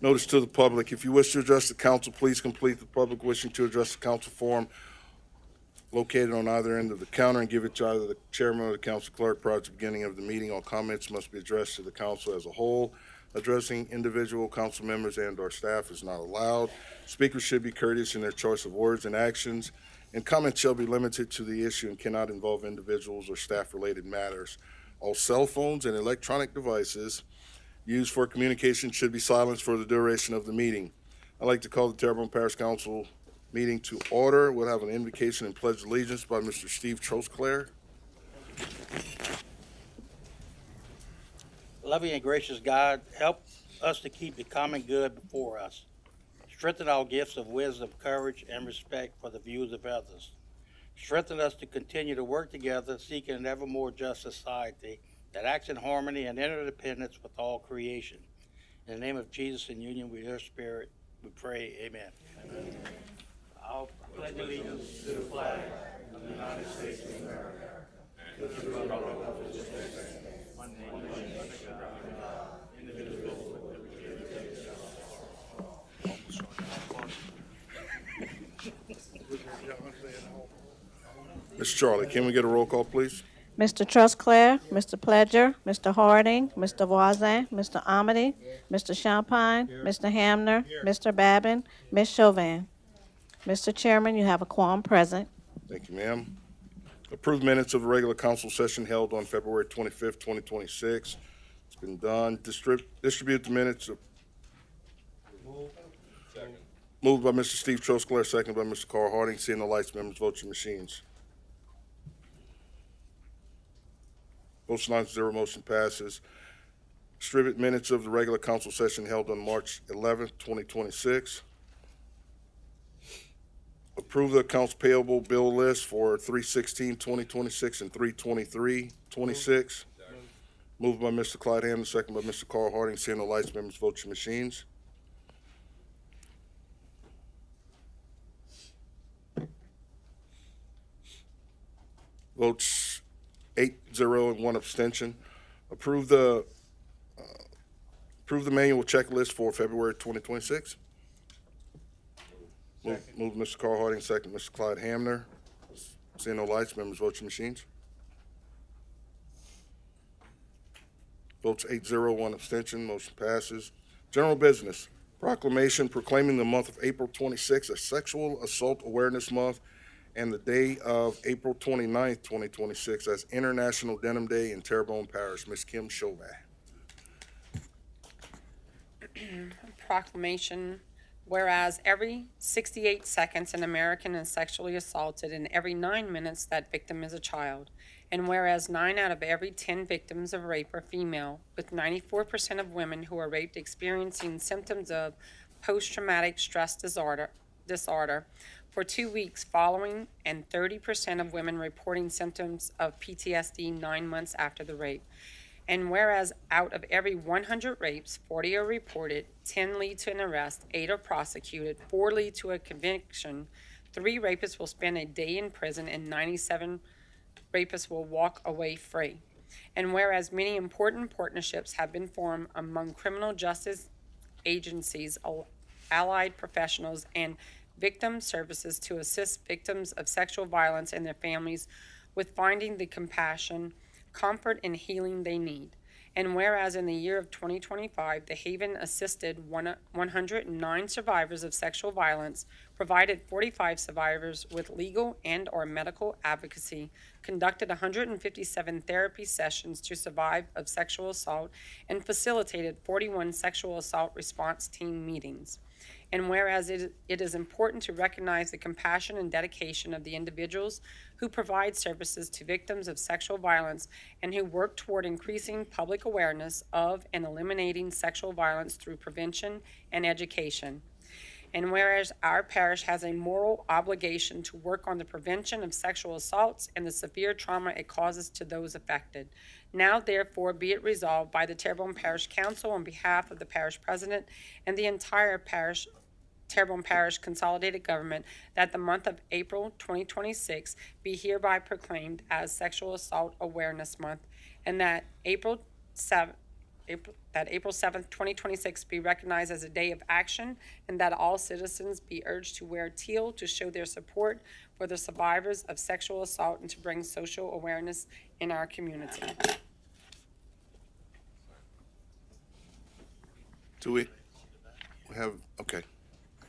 Notice to the public, if you wish to address the council, please complete the public wishing to address the council form located on either end of the counter and give it to either the chairman or the council clerk prior to the beginning of the meeting. All comments must be addressed to the council as a whole. Addressing individual council members and/or staff is not allowed. Speakers should be courteous in their choice of words and actions, and comments shall be limited to the issue and cannot involve individuals or staff-related matters. All cell phones and electronic devices used for communication should be silenced for the duration of the meeting. I'd like to call the Terrebonne Parish Council meeting to order. We'll have an invocation and pledge of allegiance by Mr. Steve Trosclair. Loving and gracious God, help us to keep the common good before us. Strengthen our gifts of wisdom, courage, and respect for the views of others. Strengthen us to continue to work together, seeking an ever more just society that acts in harmony and interdependence with all creation. In the name of Jesus, in union with your spirit, we pray, amen. Amen. I'll pledge allegiance to the flag of the United States of America, and to the republic for which it stands, one nation, under God, indivisible, with liberty and justice for all. Mr. Charlie, can we get a roll call, please? Mr. Trusclair, Mr. Pledger, Mr. Harding, Mr. Voisin, Mr. Amity, Mr. Champagne, Mr. Hamner, Mr. Babin, Ms. Chauvin. Mr. Chairman, you have a quorum present. Thank you, ma'am. Approved minutes of the regular council session held on February 25th, 2026. It's been done. Distribute the minutes. Moved by Mr. Steve Trosclair, second by Mr. Carl Harding. Seeing no lights, members, vote your machines. Votes 9-0, motion passes. Distribute minutes of the regular council session held on March 11th, 2026. Approve the accounts payable bill list for 3/16/2026 and 3/23/26. Moved by Mr. Clyde Hammond, second by Mr. Carl Harding. Seeing no lights, members, vote your machines. Votes 8-0 and 1 abstention. Approve the manual checklist for February 2026. Move Mr. Carl Harding, second Mr. Clyde Hamner. Seeing no lights, members, vote your machines. Votes 8-0, 1 abstention. Motion passes. General business. Proclamation proclaiming the month of April 26 as Sexual Assault Awareness Month and the day of April 29th, 2026 as International Denim Day in Terrebonne Parish. Ms. Kim Chauvin. Proclamation. Whereas every 68 seconds an American is sexually assaulted and every 9 minutes that victim is a child. And whereas 9 out of every 10 victims of rape are female, with 94% of women who are raped experiencing symptoms of post-traumatic stress disorder for 2 weeks following, and 30% of women reporting symptoms of PTSD 9 months after the rape. And whereas out of every 100 rapes, 40 are reported, 10 lead to an arrest, 8 are prosecuted, 4 lead to a conviction, 3 rapists will spend a day in prison, and 97 rapists will walk away free. And whereas many important partnerships have been formed among criminal justice agencies, allied professionals, and victim services to assist victims of sexual violence and their families with finding the compassion, comfort, and healing they need. And whereas in the year of 2025, the Haven assisted 109 survivors of sexual violence, provided 45 survivors with legal and or medical advocacy, conducted 157 therapy sessions to survive of sexual assault, and facilitated 41 sexual assault response team meetings. And whereas it is important to recognize the compassion and dedication of the individuals who provide services to victims of sexual violence and who work toward increasing public awareness of and eliminating sexual violence through prevention and education. And whereas our parish has a moral obligation to work on the prevention of sexual assaults and the severe trauma it causes to those affected. Now, therefore, be it resolved by the Terrebonne Parish Council on behalf of the parish president and the entire Terrebonne Parish Consolidated Government that the month of April 2026 be hereby proclaimed as Sexual Assault Awareness Month, and that April 7th April 7th, 2026 be recognized as a day of action, and that all citizens be urged to wear teal to show their support for the survivors of sexual assault and to bring social awareness in our community. Do we have, okay,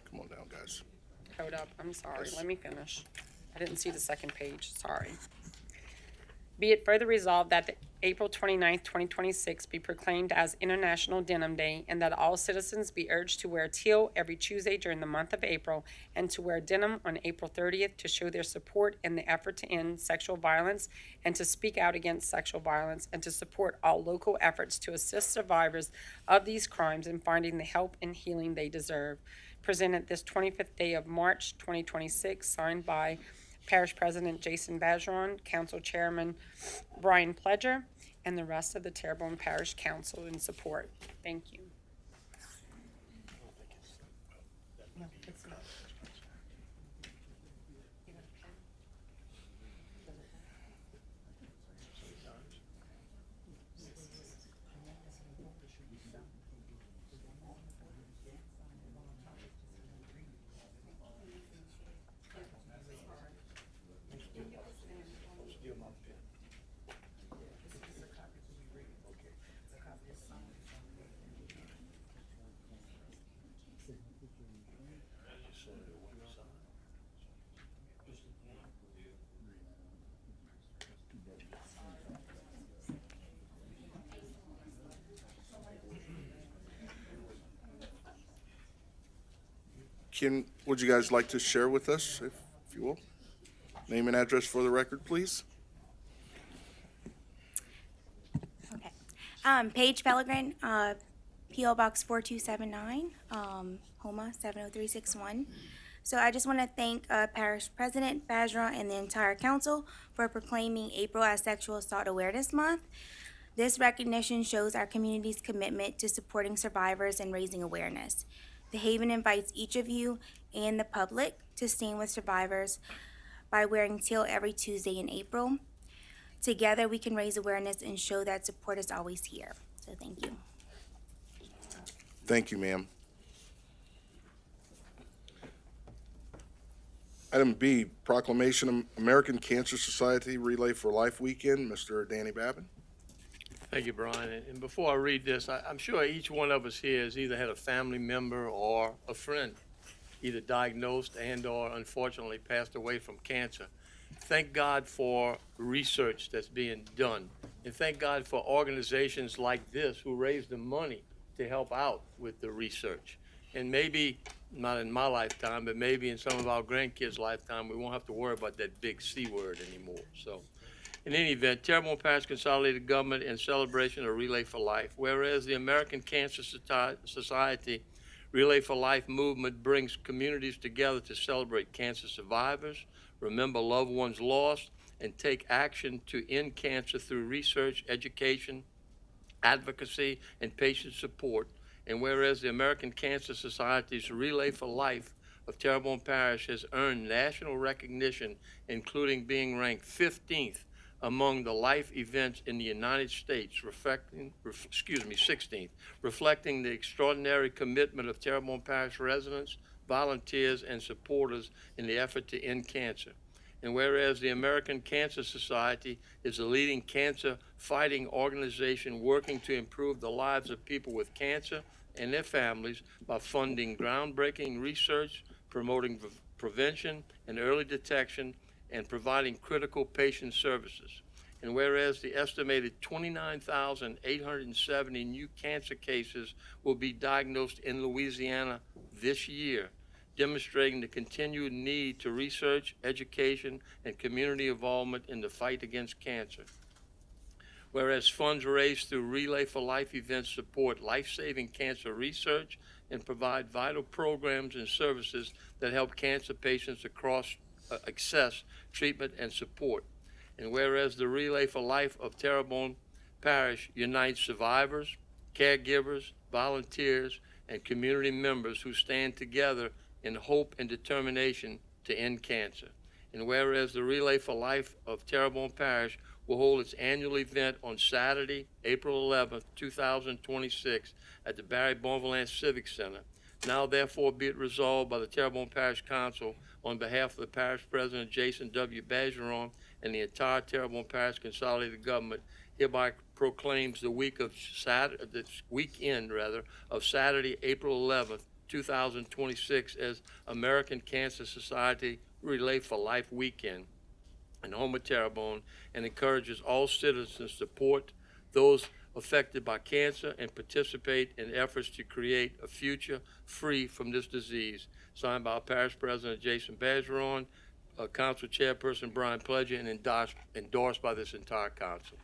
come on down, guys. Hold up, I'm sorry, Yes. let me finish. I didn't see the second page, sorry. Be it further resolved that the April 29th, 2026 be proclaimed as International Denim Day, and that all citizens be urged to wear teal every Tuesday during the month of April, and to wear denim on April 30th to show their support in the effort to end sexual violence and to speak out against sexual violence, and to support all local efforts to assist survivors of these crimes in finding the help and healing they deserve. Presented this 25th day of March 2026, signed by Parish President Jason Bergeron, Council Chairman Brian Pledger, and the rest of the Terrebonne Parish Council in support. Thank you. Would you guys like to share with us, if you will? Name and address for the record, please. Okay. Paige Pellegrin, P.O. Box 4279, Homa 70361. So I just want to thank Parish President Bergeron and the entire council for proclaiming April as Sexual Assault Awareness Month. This recognition shows our community's commitment to supporting survivors and raising awareness. The Haven invites each of you and the public to stand with survivors by wearing teal every Tuesday in April. Together, we can raise awareness and show that support is always here. So thank you. Thank you, ma'am. Item B, Proclamation American Cancer Society Relay for Life Weekend. Mr. Danny Babin. Thank you, Brian. And before I read this, I'm sure each one of us here has either had a family member or a friend either diagnosed and or unfortunately passed away from cancer. Thank God for research that's being done. And thank God for organizations like this who raise the money to help out with the research. And maybe, not in my lifetime, but maybe in some of our grandkids' lifetime, we won't have to worry about that big C word anymore. So, in any event, Terrebonne Parish Consolidated Government in celebration of Relay for Life. Whereas the American Cancer Society Relay for Life movement brings communities together to celebrate cancer survivors, remember loved ones lost, and take action to end cancer through research, education, advocacy, and patient support. And whereas the American Cancer Society's Relay for Life of Terrebonne Parish has earned national recognition, including being ranked 15th among the life events in the United States, 16th, reflecting the extraordinary commitment of Terrebonne Parish residents, volunteers, and supporters in the effort to end cancer. And whereas the American Cancer Society is a leading cancer fighting organization working to improve the lives of people with cancer and their families by funding groundbreaking research, promoting prevention and early detection, and providing critical patient services. And whereas the estimated 29,870 new cancer cases will be diagnosed in Louisiana this year, demonstrating the continued need to research, education, and community involvement in the fight against cancer. Whereas funds raised through Relay for Life events support life-saving cancer research and provide vital programs and services that help cancer patients access treatment and support. And whereas the Relay for Life of Terrebonne Parish unites survivors, caregivers, volunteers, and community members who stand together in hope and determination to end cancer. And whereas the Relay for Life of Terrebonne Parish will hold its annual event on Saturday, April 11th, 2026 at the Barry Bonvillain Civic Center. Now therefore be it resolved by the Terrebonne Parish Council on behalf of the Parish President Jason W. Bergeron and the entire Terrebonne Parish Consolidated Government hereby proclaims the weekend of Saturday, April 11th, 2026 as American Cancer Society Relay for Life Weekend in home of Terrebonne, and encourages all citizens to support those affected by cancer and participate in efforts to create a future free from this disease. Signed by our Parish President Jason Bergeron, Council Chairperson Brian Pledger, and endorsed by this entire council.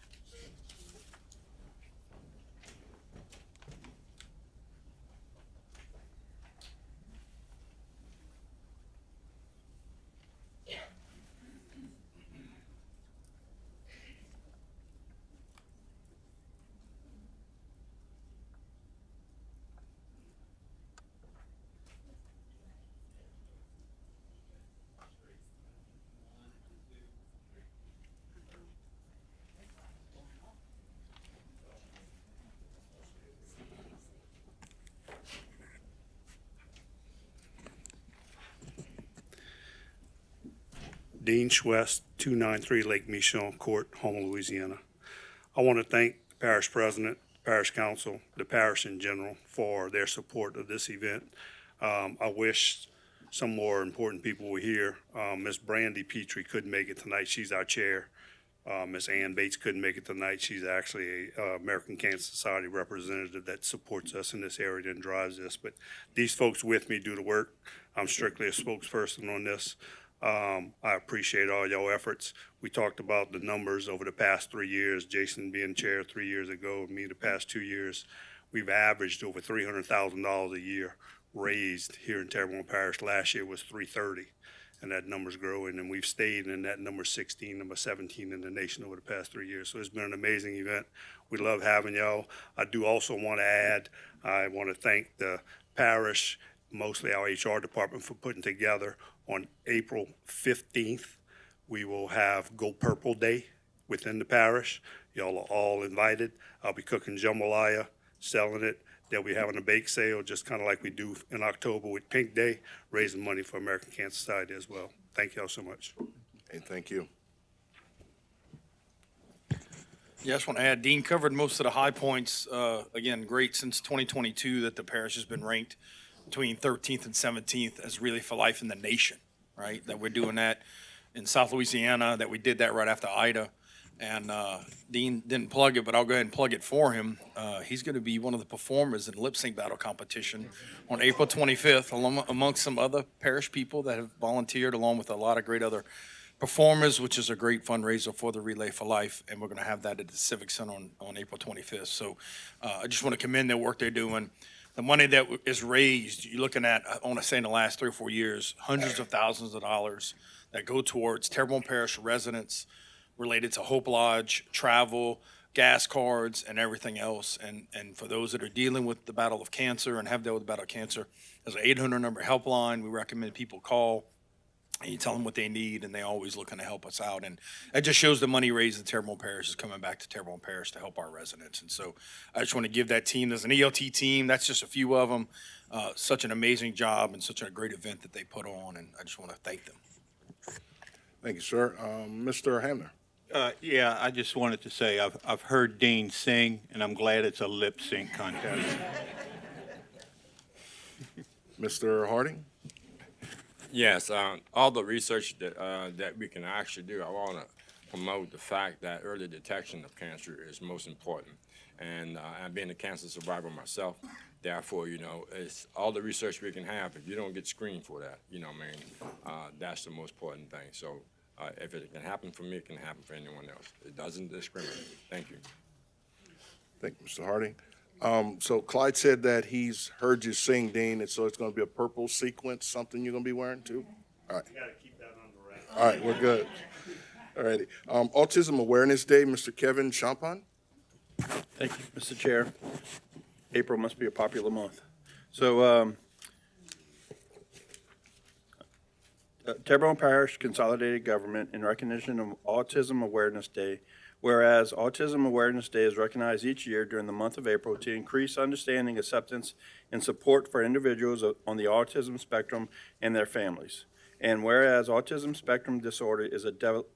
Dean Schwest, 293 Lake Michon Court, Houma, Louisiana. I want to thank the Parish President, Parish Council, the parish in general for their support of this event. I wish some more important people were here. Miss Brandy Petrie couldn't make it tonight. She's our chair. Miss Ann Bates couldn't make it tonight. She's actually a American Cancer Society representative that supports us in this area and drives this. But these folks with me do the work. I'm strictly a spokesperson on this. I appreciate all y'all efforts. We talked about the numbers over the past 3 years, Jason being chair 3 years ago, me the past 2 years. We've averaged over $300,000 a year raised here in Terrebonne Parish. Last year was $330,000, and that number's growing, and we've stayed in that number 16, number 17 in the nation over the past 3 years. So it's been an amazing event. We love having y'all. I do also want to add, I want to thank the parish, mostly our HR department, for putting together on April 15th, we will have Go Purple Day within the parish. Y'all are all invited. I'll be cooking jambalaya, selling it. They'll be having a bake sale, just kind of like we do in October with Pink Day, raising money for American Cancer Society as well. Thank y'all so much. Hey, thank you. Yeah, I just want to add, Dean covered most of the high points. Again, great since 2022 that the parish has been ranked between 13th and 17th as Relay for Life in the nation, right? That we're doing that in South Louisiana, that we did that right after Ida. And Dean didn't plug it, but I'll go ahead and plug it for him. He's going to be one of the performers in lip sync battle competition on April 25th, amongst some other parish people that have volunteered, along with a lot of great other performers, which is a great fundraiser for the Relay for Life. And we're going to have that at the Civic Center on April 25th. So I just want to commend their work they're doing. The money that is raised, you're looking at, I want to say in the last 3 or 4 years, hundreds of thousands of dollars that go towards Terrebonne Parish residents related to Hope Lodge, travel, gas cards, and everything else. And for those that are dealing with the battle of cancer and have dealt with the battle of cancer, there's an 800 number helpline we recommend people call. And you tell them what they need, and they always looking to help us out. And that just shows the money raised in Terrebonne Parish is coming back to Terrebonne Parish to help our residents. And so I just want to give that team, there's an ELT team, that's just a few of them, such an amazing job and such a great event that they put on, and I just want to thank them. Thank you, sir. Mr. Hamner. Yeah, I just wanted to say I've heard Dean sing, and I'm glad it's a lip sync contest. Mr. Harding. Yes, all the research that we can actually do, I want to promote the fact that early detection of cancer is most important. And I'm being a cancer survivor myself, therefore, it's all the research we can have. If you don't get screened for that, that's the most important thing. So if it can happen for me, it can happen for anyone else. It doesn't discriminate. Thank you. Thank you, Mr. Harding. So Clyde said that he's heard you sing, Dean, and so it's going to be a purple sequence, something you're going to be wearing too? All right. You got to keep that under wraps. All right, we're good. All righty. Autism Awareness Day, Mr. Kevin Champagne. Thank you, Mr. Chair. April must be a popular month. So Terrebonne Parish Consolidated Government in recognition of Autism Awareness Day. Whereas Autism Awareness Day is recognized each year during the month of April to increase understanding, acceptance, and support for individuals on the autism spectrum and their families. And whereas autism spectrum disorder is a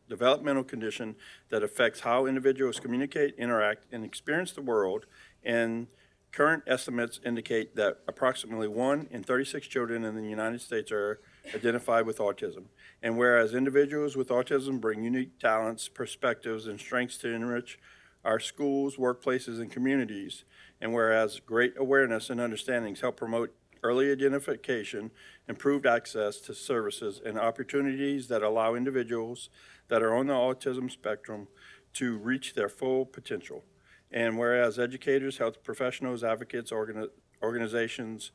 developmental condition that affects how individuals communicate, interact, and experience the world, and current estimates indicate that approximately 1 in 36 children in the United States are identified with autism. And whereas individuals with autism bring unique talents, perspectives, and strengths to enrich our schools, workplaces, and communities, and whereas great awareness and understandings help promote early identification, improved access to services, and opportunities that allow individuals that are on the autism spectrum to reach their full potential. And whereas educators, health professionals, advocates, organizations,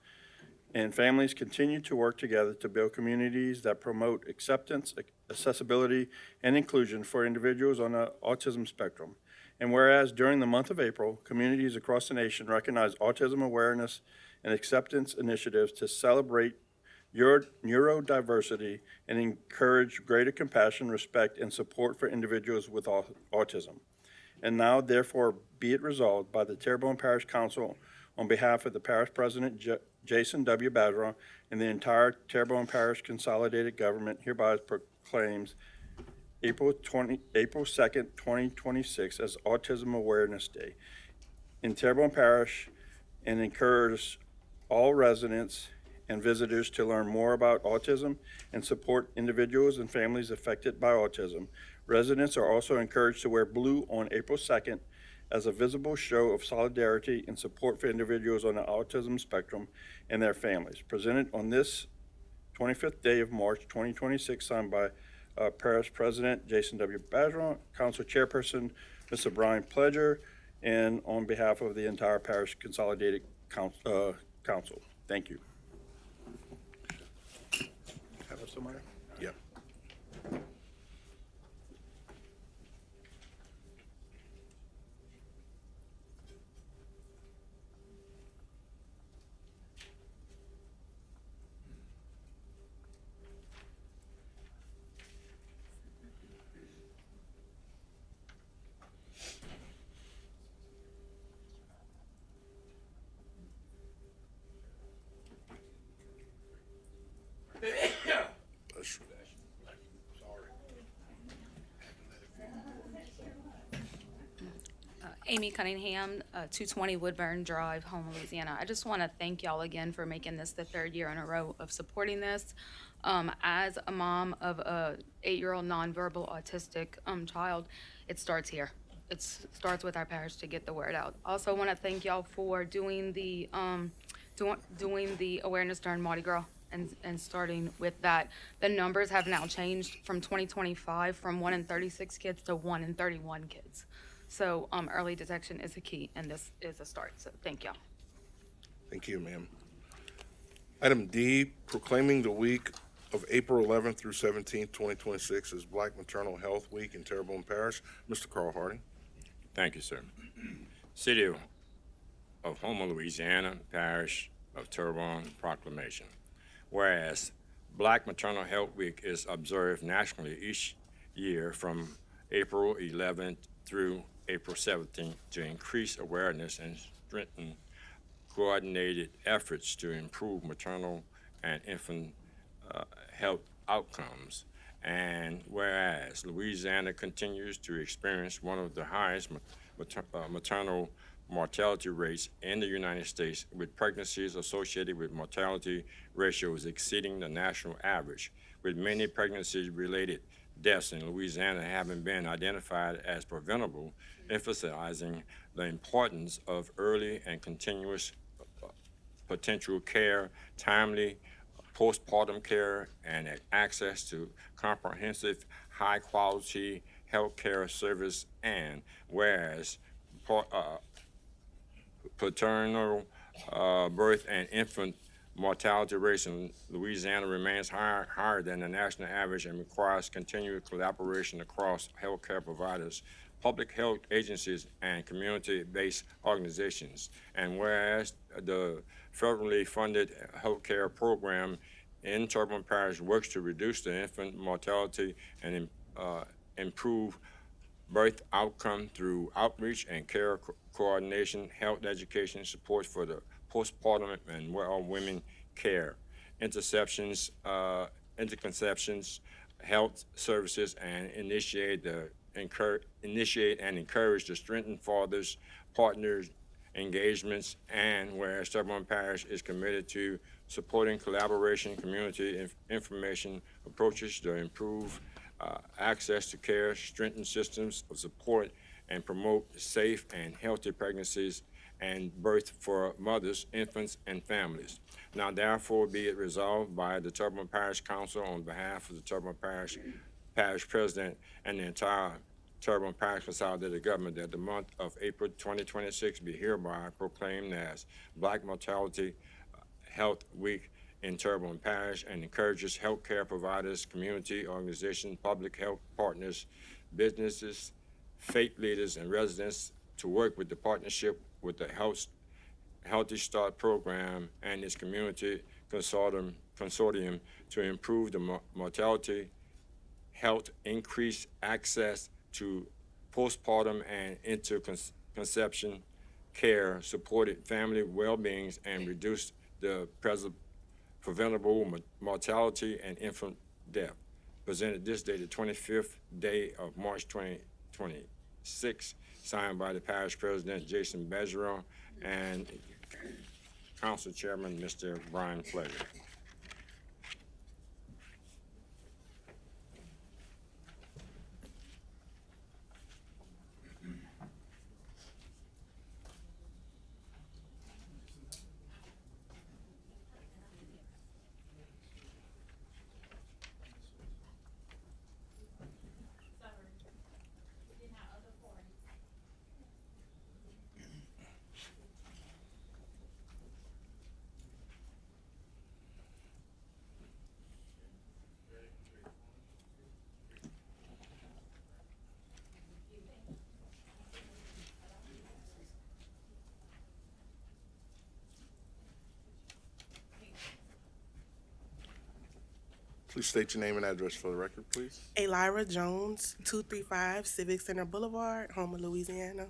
and families continue to work together to build communities that promote acceptance, accessibility, and inclusion for individuals on the autism spectrum. And whereas during the month of April, communities across the nation recognize autism awareness and acceptance initiatives to celebrate neurodiversity and encourage greater compassion, respect, and support for individuals with autism. And now, therefore, be it resolved by the Terrebonne Parish Council on behalf of the Parish President Jason W. Badra and the entire Terrebonne Parish Consolidated Government hereby proclaims April 2nd, 2026 as Autism Awareness Day in Terrebonne Parish, and encourages all residents and visitors to learn more about autism and support individuals and families affected by autism. Residents are also encouraged to wear blue on April 2nd as a visible show of solidarity and support for individuals on the autism spectrum and their families. Presented on this 25th day of March 2026, signed by Parish President Jason W. Badron, Council Chairperson Mr. Brian Pledger, and on behalf of the entire Parish Consolidated Council. Thank you. Have somebody? Yeah. Amy Cunningham, 220 Woodburn Drive, Houma, Louisiana. I just want to thank y'all again for making this the third year in a row of supporting this. As a mom of a 8-year-old nonverbal autistic child, it starts here. It starts with our parish to get the word out. Also want to thank y'all for doing the doing the awareness during Mardi Gras and starting with that. The numbers have now changed from 2025 from 1 in 36 kids to 1 in 31 kids. So early detection is a key, and this is a start. So thank y'all. Thank you, ma'am. Item D, proclaiming the week of April 11th through 17th, 2026 as Black Maternal Health Week in Terrebonne Parish. Mr. Carl Harding. Thank you, sir. City of Houma, Louisiana, Parish of Terrebonne, Proclamation. Whereas Black Maternal Health Week is observed nationally each year from April 11th through April 17th to increase awareness and strengthen coordinated efforts to improve maternal and infant health outcomes. And whereas Louisiana continues to experience one of the highest maternal mortality rates in the United States, with pregnancies associated with mortality ratios exceeding the national average, with many pregnancy-related deaths in Louisiana having been identified as preventable, emphasizing the importance of early and continuous potential care, timely postpartum care, and access to comprehensive, high-quality health care service. And whereas paternal birth and infant mortality rates in Louisiana remains higher than the national average and requires continued collaboration across healthcare providers, public health agencies, and community-based organizations. And whereas the federally funded healthcare program in Terrebonne Parish works to reduce the infant mortality and improve birth outcome through outreach and care coordination, health education, support for the postpartum and women care, interceptions, interconceptions, health services, and initiate and encourage the strengthened fathers, partners, engagements, and whereas Terrebonne Parish is committed to supporting collaboration, community information approaches to improve access to care, strengthen systems of support, and promote safe and healthy pregnancies and birth for mothers, infants, and families. Now therefore be it resolved by the Terrebonne Parish Council on behalf of the Terrebonne Parish President and the entire Terrebonne Parish Consolidated Government that the month of April 2026 be hereby proclaimed as Black Mortality Health Week in Terrebonne Parish and encourages healthcare providers, community organizations, public health partners, businesses, faith leaders, and residents to work with the partnership with the Healthy Start Program and its community consortium to improve the mortality, health, increase access to postpartum and interconception care, supported family well-being, and reduce the preventable mortality and infant death. Presented this day, the 25th day of March 2026, signed by the Parish President, Jason Bergeron, and Council Chairman, Mr. Brian Pledger. Please state your name and address for the record, please. Elira Jones, 235 Civic Center Boulevard, Houma, Louisiana.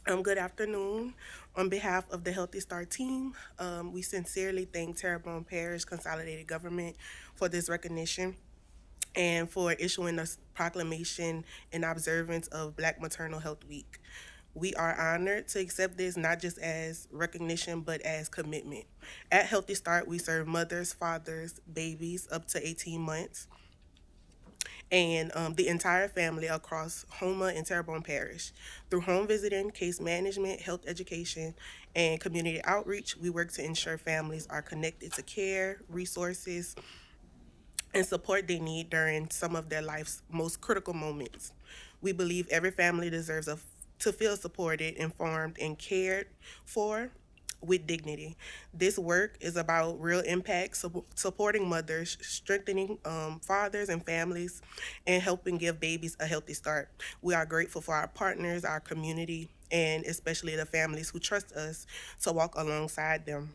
Good afternoon. On behalf of the Healthy Start team, we sincerely thank Terrebonne Parish Consolidated Government for this recognition and for issuing a proclamation in observance of Black Maternal Health Week. We are honored to accept this not just as recognition, but as commitment. At Healthy Start, we serve mothers, fathers, babies up to 18 months, and the entire family across Houma and Terrebonne Parish. Through home visiting, case management, health education, and community outreach, we work to ensure families are connected to care, resources, and support they need during some of their life's most critical moments. We believe every family deserves to feel supported, informed, and cared for with dignity. This work is about real impact, supporting mothers, strengthening fathers and families, and helping give babies a healthy start. We are grateful for our partners, our community, and especially the families who trust us to walk alongside them.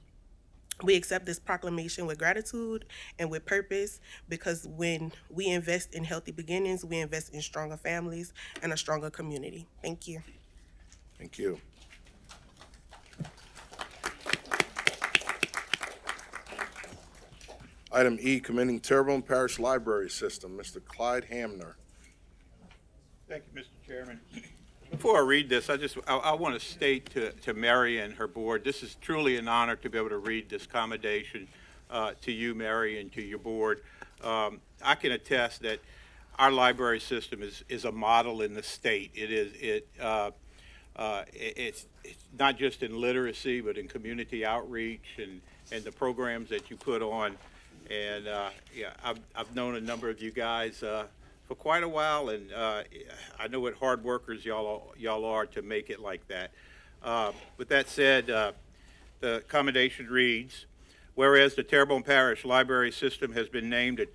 We accept this proclamation with gratitude and with purpose, because when we invest in healthy beginnings, we invest in stronger families and a stronger community. Thank you. Thank you. Item E, commending Terrebonne Parish Library System, Mr. Clyde Hamner. Thank you, Mr. Chairman. Before I read this, I want to state to Mary and her board, this is truly an honor to be able to read this commendation to you, Mary, and to your board. I can attest that our library system is a model in the state. It's not just in literacy, but in community outreach and the programs that you put on. And yeah, I've known a number of you guys for quite a while, and I know what hard workers y'all are to make it like that. With that said, the commendation reads, whereas the Terrebonne Parish Library System has been named a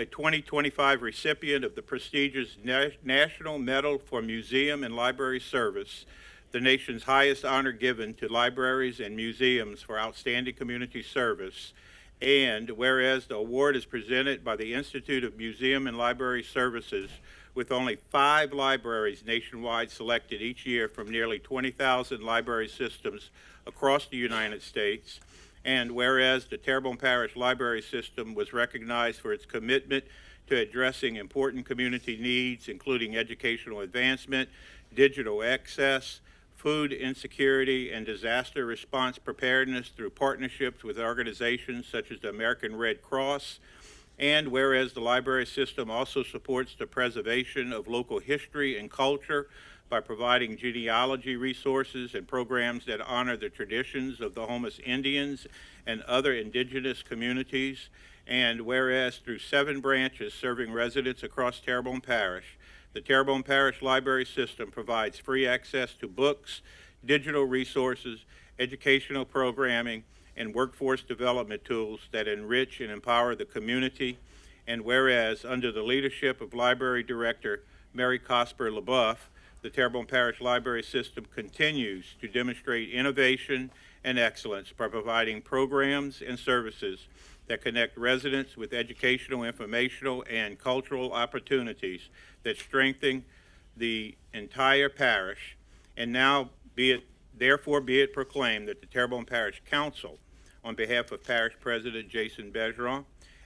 2025 recipient of the prestigious National Medal for Museum and Library Service, the nation's highest honor given to libraries and museums for outstanding community service, And whereas the award is presented by the Institute of Museum and Library Services, with only 5 libraries nationwide selected each year from nearly 20,000 library systems across the United States. And whereas the Terrebonne Parish Library System was recognized for its commitment to addressing important community needs, including educational advancement, digital access, food insecurity, and disaster response preparedness through partnerships with organizations such as the American Red Cross. And whereas the library system also supports the preservation of local history and culture by providing genealogy resources and programs that honor the traditions of the Homeless Indians and other indigenous communities. And whereas through 7 branches serving residents across Terrebonne Parish, the Terrebonne Parish Library System provides free access to books, digital resources, educational programming, and workforce development tools that enrich and empower the community. And whereas under the leadership of Library Director Mary Cosper LaBeouf, the Terrebonne Parish Library System continues to demonstrate innovation and excellence by providing programs and services that connect residents with educational, informational, and cultural opportunities that strengthen the entire parish. And now therefore be it proclaimed that the Terrebonne Parish Council, on behalf of Parish President Jason Bergeron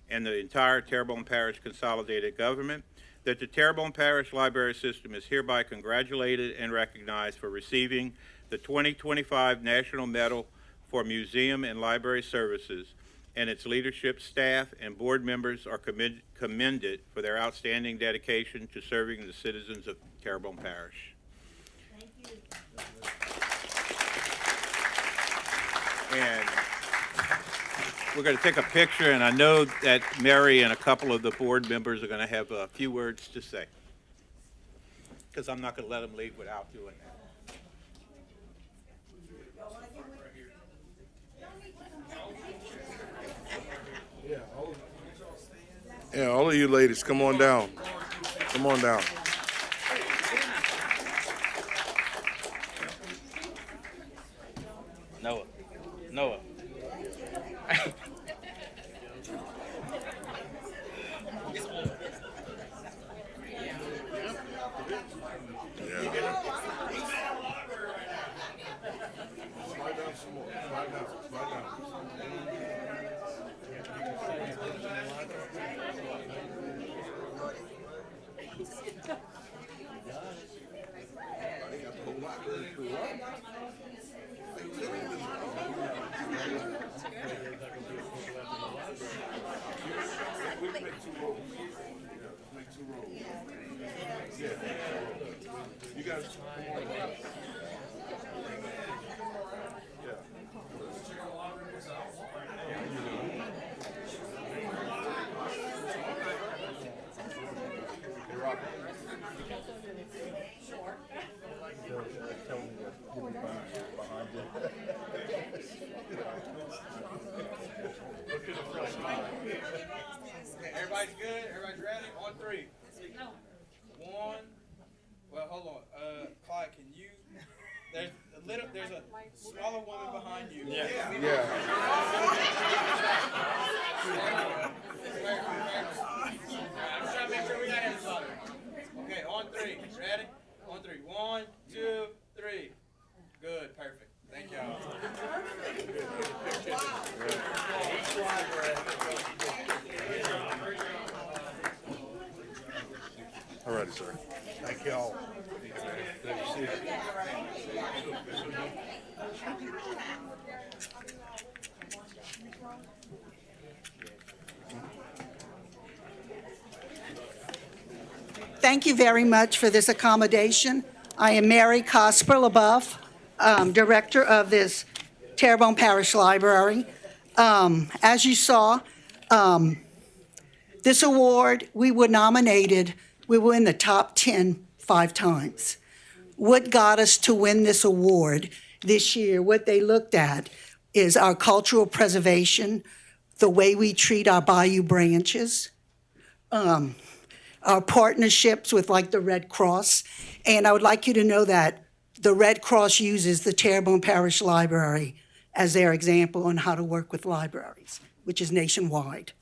and the entire Terrebonne Parish Consolidated Government, that the Terrebonne Parish Library System is hereby congratulated and recognized for receiving the 2025 National Medal for Museum and Library Services, and its leadership, staff, and board members are commended for their outstanding dedication to serving the citizens of Terrebonne Parish. Thank you. And we're going to take a picture, and I know that Mary and a couple of the board members are going to have a few words to say, because I'm not going to let them leave without doing that. Yeah, all of you ladies, come on down. Come on down. Noah. You guys. Everybody's good? Everybody's ready? On 3. 1. Well, hold on. Clyde, can you? There's a smaller woman behind you. Yeah. I'm just trying to make sure we got everybody. Okay, on 3. Ready? On 3. 1, 2, 3. Good, perfect. Thank y'all. All righty, sir. Thank you all. Thank you very much for this accommodation. I am Mary Cosper LaBeouf, Director of this Terrebonne Parish Library. As you saw, this award, we were nominated, we were in the top 10 5 times. What got us to win this award this year, what they looked at is our cultural preservation, the way we treat our bayou branches, our partnerships with like the Red Cross. And I would like you to know that the Red Cross uses the Terrebonne Parish Library as their example on how to work with libraries. which is nationwide.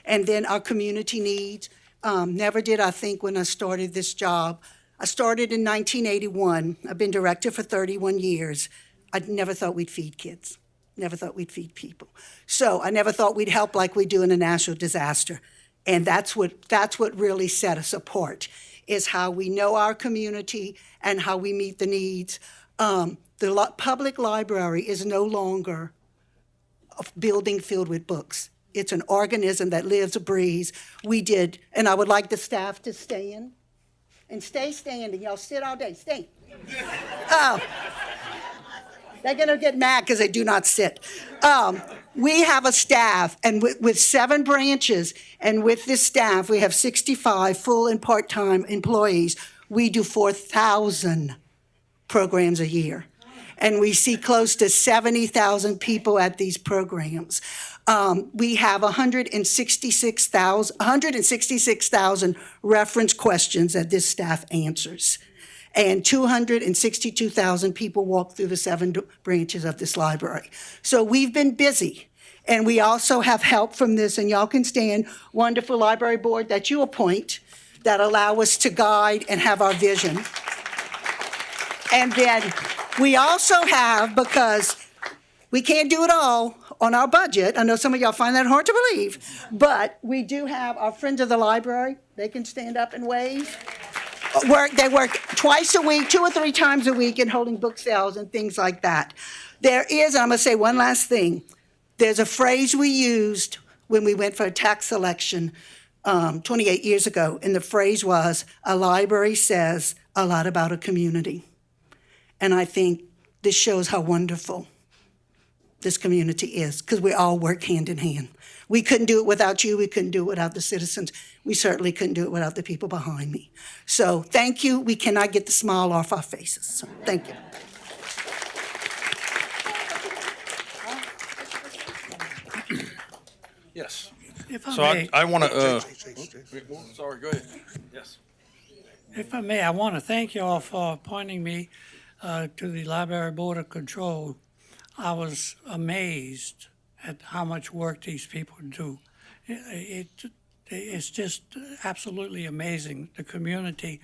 And then our community needs. Never did I think when I started this job. I started in 1981. I've been director for 31 years. I never thought we'd feed kids. Never thought we'd feed people. So I never thought we'd help like we do in a natural disaster. And that's what really set us apart, is how we know our community and how we meet the needs. The public library is no longer a building filled with books. It's an organism that lives, breathes. We did, and I would like the staff to stand and stay standing. Y'all sit all day, stay. They're gonna get mad because they do not sit. We have a staff, and with 7 branches, and with this staff, we have 65 full and part-time employees. We do 4,000 programs a year. And we see close to 70,000 people at these programs. We have 166,000 reference questions that this staff answers. And 262,000 people walk through the 7 branches of this library. So we've been busy. And we also have help from this, and y'all can stand, wonderful library board that you appoint that allow us to guide and have our vision. And then we also have, because we can't do it all on our budget, I know some of y'all find that hard to believe, but we do have our Friends of the Library. They can stand up and wave. They work twice a week, 2 or 3 times a week, in holding book sales and things like that. There is, and I'm going to say one last thing, there's a phrase we used when we went for a tax selection 28 years ago, and the phrase was, a library says a lot about a community. And I think this shows how wonderful this community is, because we all work hand in hand. We couldn't do it without you. We couldn't do it without the citizens. We certainly couldn't do it without the people behind me. So thank you. We cannot get the smile off our faces. So thank you. Yes. If I So may, I want to, sorry, go ahead. Yes. if I may, I want to thank you all for appointing me to the Library Board of Control. I was amazed at how much work these people do. It's just absolutely amazing, the community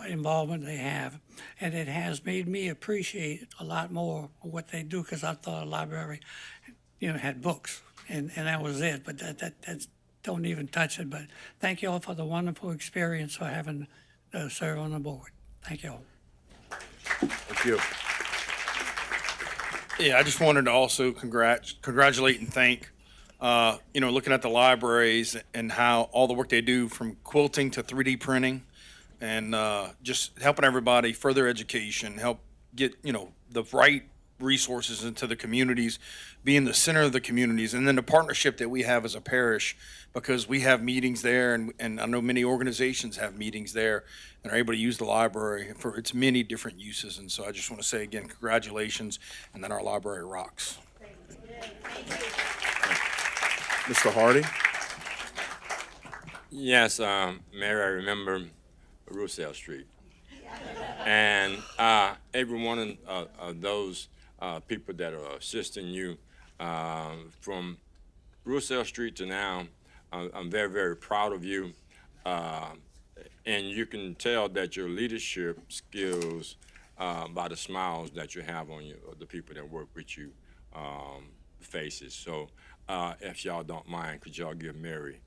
involvement they have. And it has made me appreciate a lot more what they do, because I thought a library, had books, and that was it. But that's don't even touch it. But thank you all for the wonderful experience for having served on the board. Thank you all. Thank you. Yeah, I just wanted to also congratulate and thank, looking at the libraries and how all the work they do, from quilting to 3D printing, and just helping everybody further education, help get, the right resources into the communities, be in the center of the communities, and then the partnership that we have as a parish, because we have meetings there, and I know many organizations have meetings there and are able to use the library for its many different uses. And so I just want to say again, congratulations, and then our library rocks. Mr. Hardy? Yes, Mayor, I remember Roussel Street. And every one of those people that are assisting you from Roussel Street to now, I'm very, very proud of you. And you can tell that your leadership skills by the smiles that you have on the people that work with you faces. So if y'all don't mind, could y'all give Mary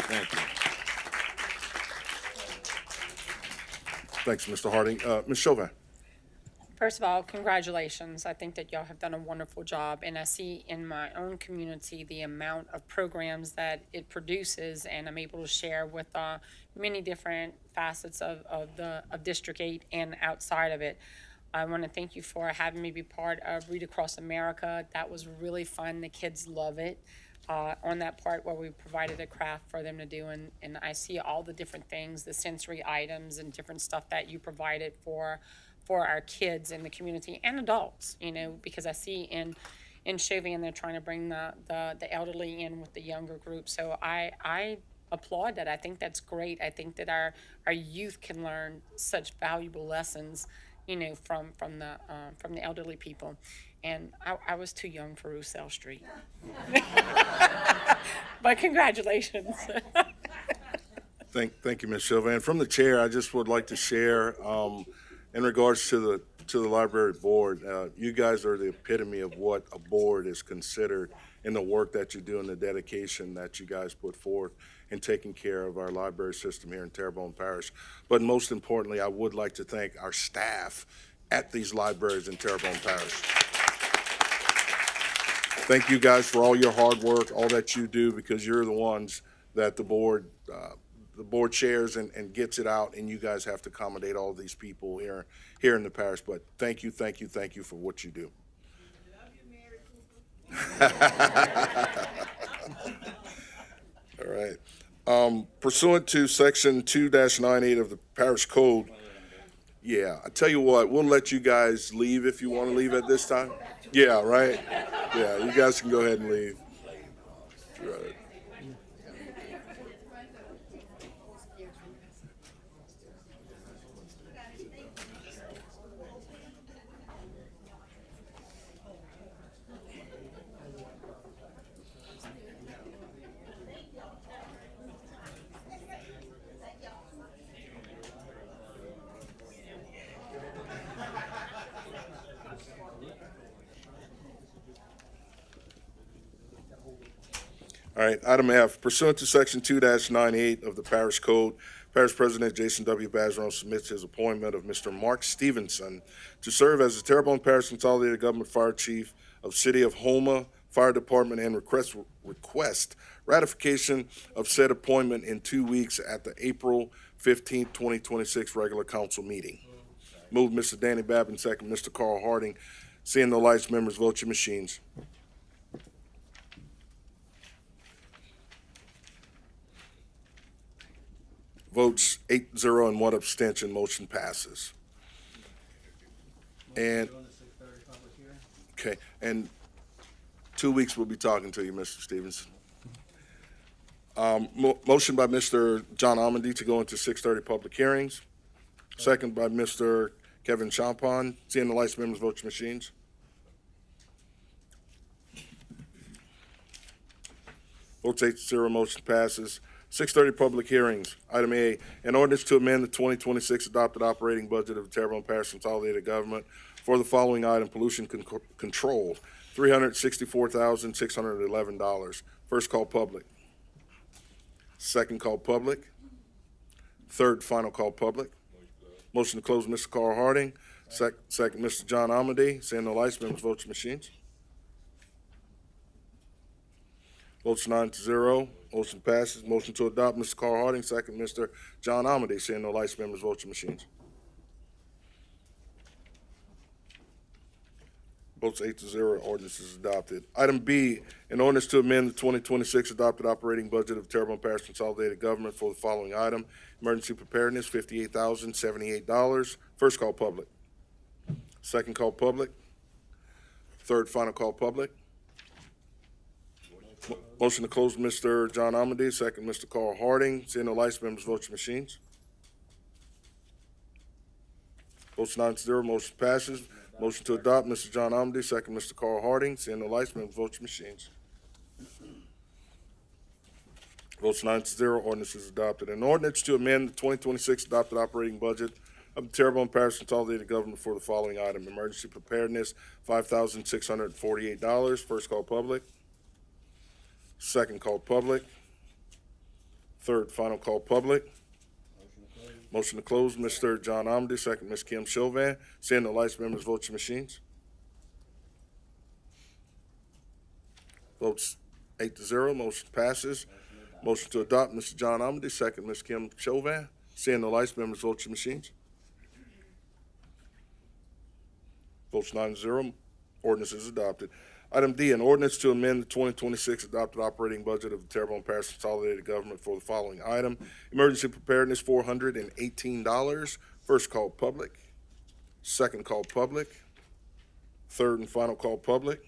thank you. Thanks, Mr. Harding. Ms. Chauvin? First of all, congratulations. I think that y'all have done a wonderful job, and I see in my own community the amount of programs that it produces, and I'm able to share with many different facets of District 8 and outside of it. I want to thank you for having me be part of Read Across America. That was really fun. The kids love it. On that part where we provided a craft for them to do, and I see all the different things, the sensory items and different stuff that you provided for our kids in the community and adults, because I see in Chauvin they're trying to bring the elderly in with the younger group. So I applaud that. I think that's great. I think that our youth can learn such valuable lessons, from the elderly people. And I was too young for Roussel Street. But congratulations. Thank you, Ms. Chauvin. From the chair, I just would like to share, in regards to the library board, you guys are the epitome of what a board is considered in the work that you do and the dedication that you guys put forth in taking care of our library system here in Terrebonne Parish. But most importantly, I would like to thank our staff at these libraries in Terrebonne Parish. Thank you guys for all your hard work, all that you do, because you're the ones that the board shares and gets it out, and you guys have to accommodate all these people here in the parish. But thank you for what you do. All right. Pursuant to Section 2-98 of the Parish Code, yeah, I tell you what, we'll let you guys leave if you want to leave at this time. Yeah, right? Yeah, you guys can go ahead and leave. Right. All right, item F, pursuant to Section 2-98 of the Parish Code, Parish President Jason W. Bazarone submits his appointment of Mr. Mark Stevenson to serve as the Terrebonne Parish Consolidated Government Fire Chief of City of Houma Fire Department and request ratification of said appointment in 2 weeks at the April 15th, 2026 regular council meeting. Move Mr. Danny Babin, second Mr. Carl Harding. Seeing no lights, members, vote your machines. Votes 8-0 and 1 abstention, motion passes. And, okay, and 2 weeks we'll be talking to you, Mr. Stevenson. Motion by Mr. John Amandi to go into 6:30 public hearings. Second by Mr. Kevin Champagne. Seeing the lights, members, vote your machines. Votes 8-0, motion passes. 6:30 public hearings. Item A, an ordinance to amend the 2026 adopted operating budget of the Terrebonne Parish Consolidated Government for the following item: pollution control, $364,611. First call public. Second call public. Third final call public. Motion to close, Mr. Carl Harding. Second, Mr. John Amady. Seeing no lights, members, vote your machines. Votes 9-0. Motion passes. Motion to adopt, Mr. Carl Harding. Second, Mr. John Amady. Seeing no lights, members, vote your machines. Votes 8-0. Ordinance is adopted. Item B, an ordinance to amend the 2026 adopted operating budget of Terrebonne Parish Consolidated Government for the following item: emergency preparedness, $58,078. First call public. Second call public. Third final call public. Motion to close, Mr. John Amady. Second, Mr. Carl Harding. Seeing no lights, members, vote your machines. Votes 9-0. Motion passes. Motion to adopt, Mr. John Amady. Second, Mr. Carl Harding. Seeing no lights, members, vote your machines. Votes 9-0. Ordinance is adopted. An ordinance to amend the 2026 adopted operating budget of the Terrebonne Parish Consolidated Government for the following item: emergency preparedness, $5,648. First call public. Second call public. Third final call public. Motion to close, Mr. John Amady. Second, Ms. Kim Chauvin. Seeing the lights, members, vote your machines. Votes 8-0. Motion passes. Motion to adopt, Mr. John Amady. Second, Ms. Kim Chauvin. Seeing the lights, members, vote your machines. Votes 9-0. Ordinance is adopted. Item D, an ordinance to amend the 2026 adopted operating budget of the Terrebonne Parish Consolidated Government for the following item: emergency preparedness, $418. First call public. Second call public. Third and final call public.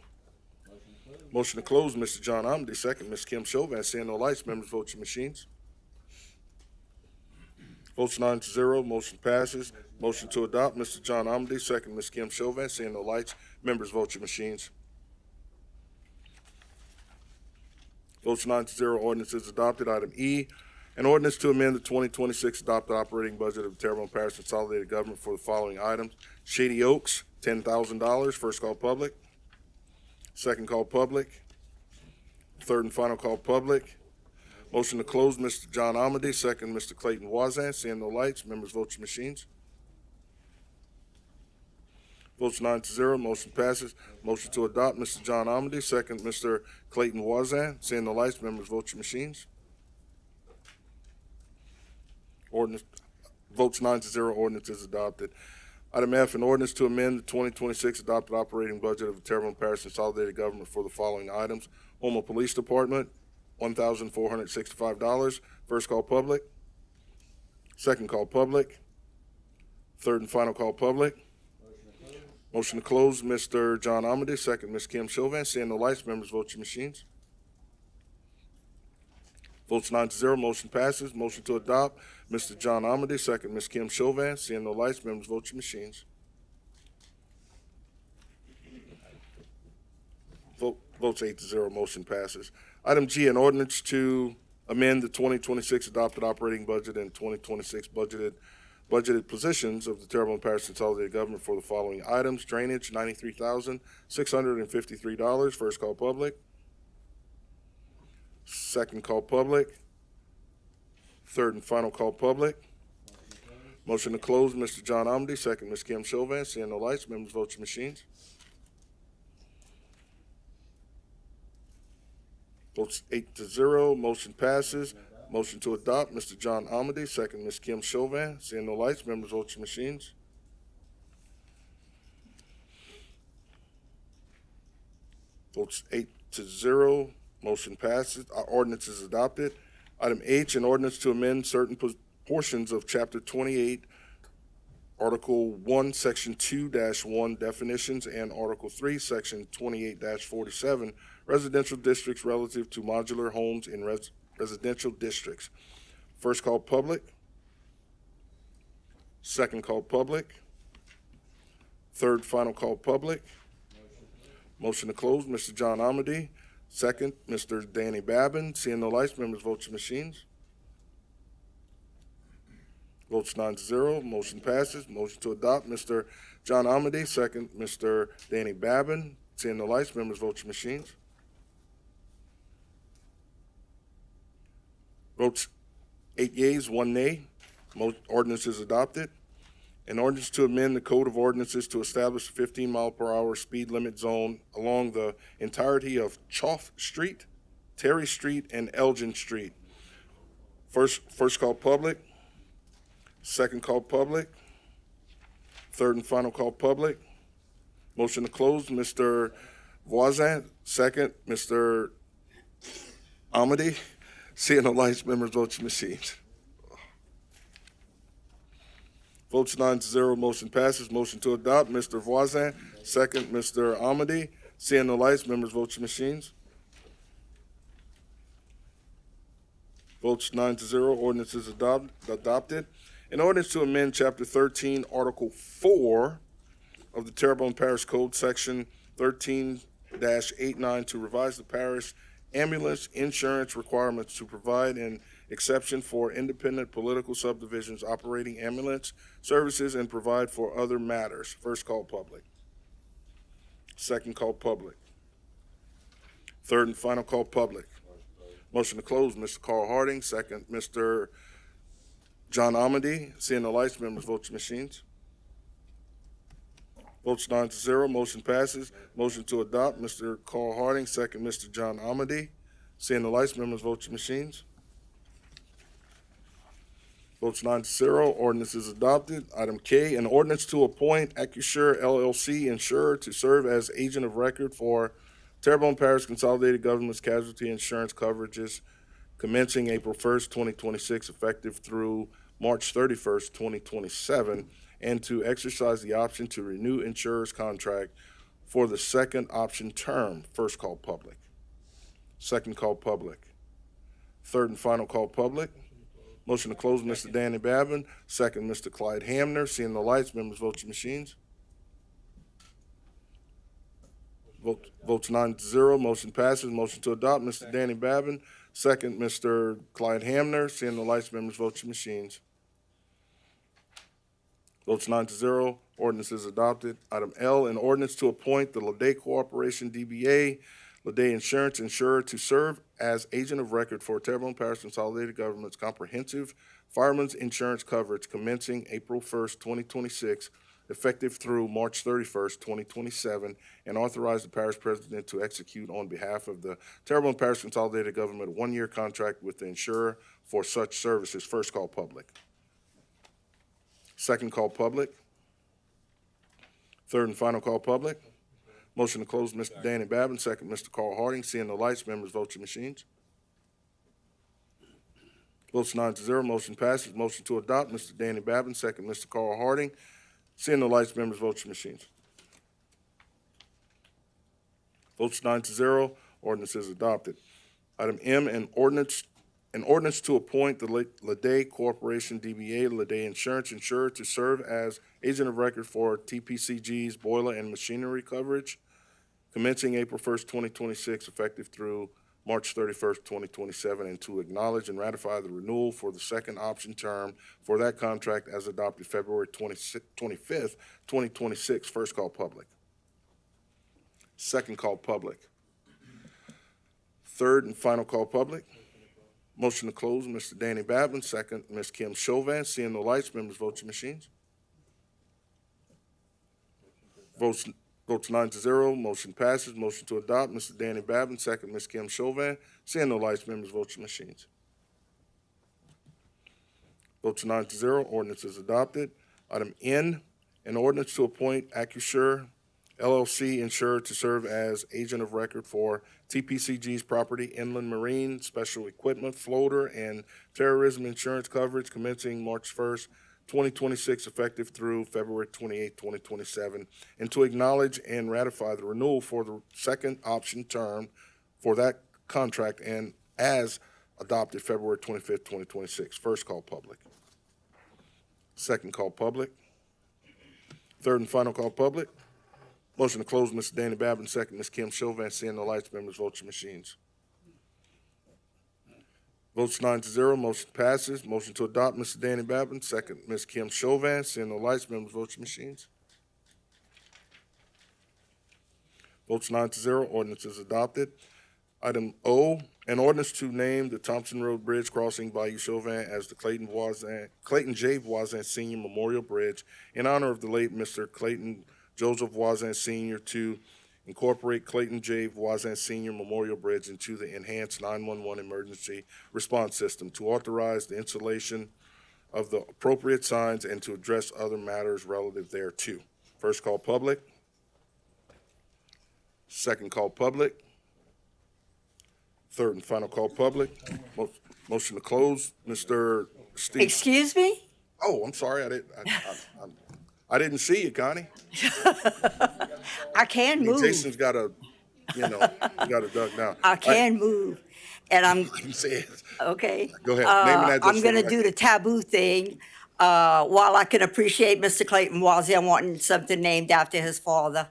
Motion to close, Mr. John Amady. Second, Ms. Kim Chauvin. Seeing no lights, members, vote your machines. Votes 9-0, motion passes. Motion to adopt, Mr. John Amity, second, Ms. Kim Chauvin. Seeing no lights, members vote your machines. Votes 9-0, ordinance is adopted. Item E, an ordinance to amend the 2026 adopted operating budget of the Terrebonne Parish Consolidated Government for the following items. Shady Oaks, $10,000. First call public. Second call public. Third and final call public. Motion to close, Mr. John Amity, second, Mr. Clayton Wazan. Seeing no lights, members vote your machines. Votes 9-0, motion passes. Motion to adopt, Mr. John Amity, second, Mr. Clayton Wazan. Seeing no lights, members vote your machines. Ordinance, votes 9-0, ordinance is adopted. Item F, an ordinance to amend the 2026 adopted operating budget of the Terrebonne Parish Consolidated Government for the following items. Houma Police Department, $1,465. First call public. Second call public. Third and final call public. Motion to close, Mr. John Amity, second, Ms. Kim Chauvin. Seeing no lights, members vote your machines. Votes 9-0, motion passes. Motion to adopt, Mr. John Amity, second, Ms. Kim Chauvin. Seeing no lights, members vote your machines. Votes 8-0, motion passes. Item G, an ordinance to amend the 2026 adopted operating budget and 2026 budgeted positions of the Terrebonne Parish Consolidated Government for the following items. Drainage, $93,653. First call public. Second call public. Third and final call public. Motion to close, Mr. John Amity, second, Ms. Kim Chauvin. Seeing no lights, members vote your machines. Votes 8-0, motion passes. Motion to adopt, Mr. John Amity, second, Ms. Kim Chauvin. Seeing no lights, members vote your machines. Votes 8-0, motion passes. Our ordinance is adopted. Item H, an ordinance to amend certain portions of Chapter 28, Article 1, Section 2-1 definitions, and Article 3, Section 28-47 residential districts relative to modular homes in residential districts. First call public. Second call public. Third final call public. Motion to close, Mr. John Amity. Second, Mr. Danny Babin. Seeing no lights, members vote your machines. Votes 9-0, motion passes. Motion to adopt, Mr. John Amity. Second, Mr. Danny Babin. Seeing no lights, members vote your machines. Votes 8 yeas, 1 nay. Ordinance is adopted. An ordinance to amend the Code of Ordinances to establish a 15-mile-per-hour speed limit zone along the entirety of Choff Street, Terry Street, and Elgin Street. First call public. Second call public. Third and final call public. Motion to close, Mr. Voisin. Second, Mr. Amity. Seeing no lights, members vote your machines. Votes 9-0, motion passes. Motion to adopt, Mr. Voisin. Second, Mr. Amity. Seeing no lights, members vote your machines. Votes 9-0, ordinance is adopted. An ordinance to amend Chapter 13, Article 4 of the Terrebonne Parish Code, Section 13-89, to revise the parish ambulance insurance requirements to provide an exception for independent political subdivisions operating ambulance services and provide for other matters. First call public. Second call public. Third and final call public. Motion to close, Mr. Carl Harding. Second, Mr. John Amity. Seeing the lights, members vote your machines. Votes 9-0, motion passes. Motion to adopt, Mr. Carl Harding. Second, Mr. John Amity. Seeing the lights, members vote your machines. Votes 9-0, ordinance is adopted. Item K, an ordinance to appoint Accusure LLC insurer to serve as agent of record for Terrebonne Parish Consolidated Government's casualty insurance coverages commencing April 1st, 2026, effective through March 31st, 2027, and to exercise the option to renew insurer's contract for the second option term. First call public. Second call public. Third and final call public. Motion to close, Mr. Danny Babin. Second, Mr. Clyde Hamner. Seeing no lights, members vote your machines. Votes 9-0, motion passes. Motion to adopt, Mr. Danny Babin. Second, Mr. Clyde Hamner. Seeing no lights, members vote your machines. Votes 9-0, ordinance is adopted. Item L, an ordinance to appoint the Lede Corporation DBA Lede Insurance Insurer to serve as agent of record for Terrebonne Parish Consolidated Government's comprehensive fireman's insurance coverage commencing April 1st, 2026, effective through March 31st, 2027, and authorize the parish president to execute on behalf of the Terrebonne Parish Consolidated Government a one-year contract with the insurer for such services. First call public. Second call public. Third and final call public. Motion to close, Mr. Danny Babin. Second, Mr. Carl Harding. Seeing no lights, members vote your machines. Votes 9-0, motion passes. Motion to adopt, Mr. Danny Babin. Second, Mr. Carl Harding. Seeing no lights, members vote your machines. Votes 9-0, ordinance is adopted. Item M, an ordinance to appoint the Lede Corporation DBA Lede Insurance Insurer to serve as agent of record for TPCG's boiler and machinery coverage commencing April 1st, 2026, effective through March 31st, 2027, and to acknowledge and ratify the renewal for the second option term for that contract as adopted February 25th, 2026. First call public. Second call public. Third and final call public. Motion to close, Mr. Danny Babin. Second, Ms. Kim Chauvin. Seeing no lights, members vote your machines. Votes 9-0, motion passes. Motion to adopt, Mr. Danny Babin. Second, Ms. Kim Chauvin. Seeing no lights, members vote your machines. Votes 9-0, ordinance is adopted. Item N, an ordinance to appoint Accusure LLC insurer to serve as agent of record for TPCG's property, inland marine, special equipment, floater, and terrorism insurance coverage commencing March 1st, 2026, effective through February 28, 2027, and to acknowledge and ratify the renewal for the second option term for that contract and as adopted February 25th, 2026. First call public. Second call public. Third and final call public. Motion to close, Mr. Danny Babin. Second, Ms. Kim Chauvin. Seeing no lights, members vote your machines. Votes 9-0, motion passes. Motion to adopt, Mr. Danny Babin. Second, Ms. Kim Chauvin. Seeing no lights, members vote your machines. Votes 9-0, ordinance is adopted. Item O, an ordinance to name the Thompson Road Bridge crossing Bayou Chauvin as the Clayton J. Voisin Senior Memorial Bridge in honor of the late Mr. Clayton Joseph Voisin Sr. to incorporate Clayton J. Voisin Sr. Memorial Bridge into the enhanced 911 emergency response system, to authorize the installation of the appropriate signs and to address other matters relative thereto. First call public. Second call public. Third and final call public. Motion to close, Mr. Steve. Excuse me? Oh, I'm sorry. I didn't see you, Connie. I can move. Jason's got a, got a duck down. I can move. And I'm, Say it. okay. Go ahead. Name and address I'm for going the to do record. the taboo thing. While I can appreciate Mr. Clayton Voisin wanting something named after his father,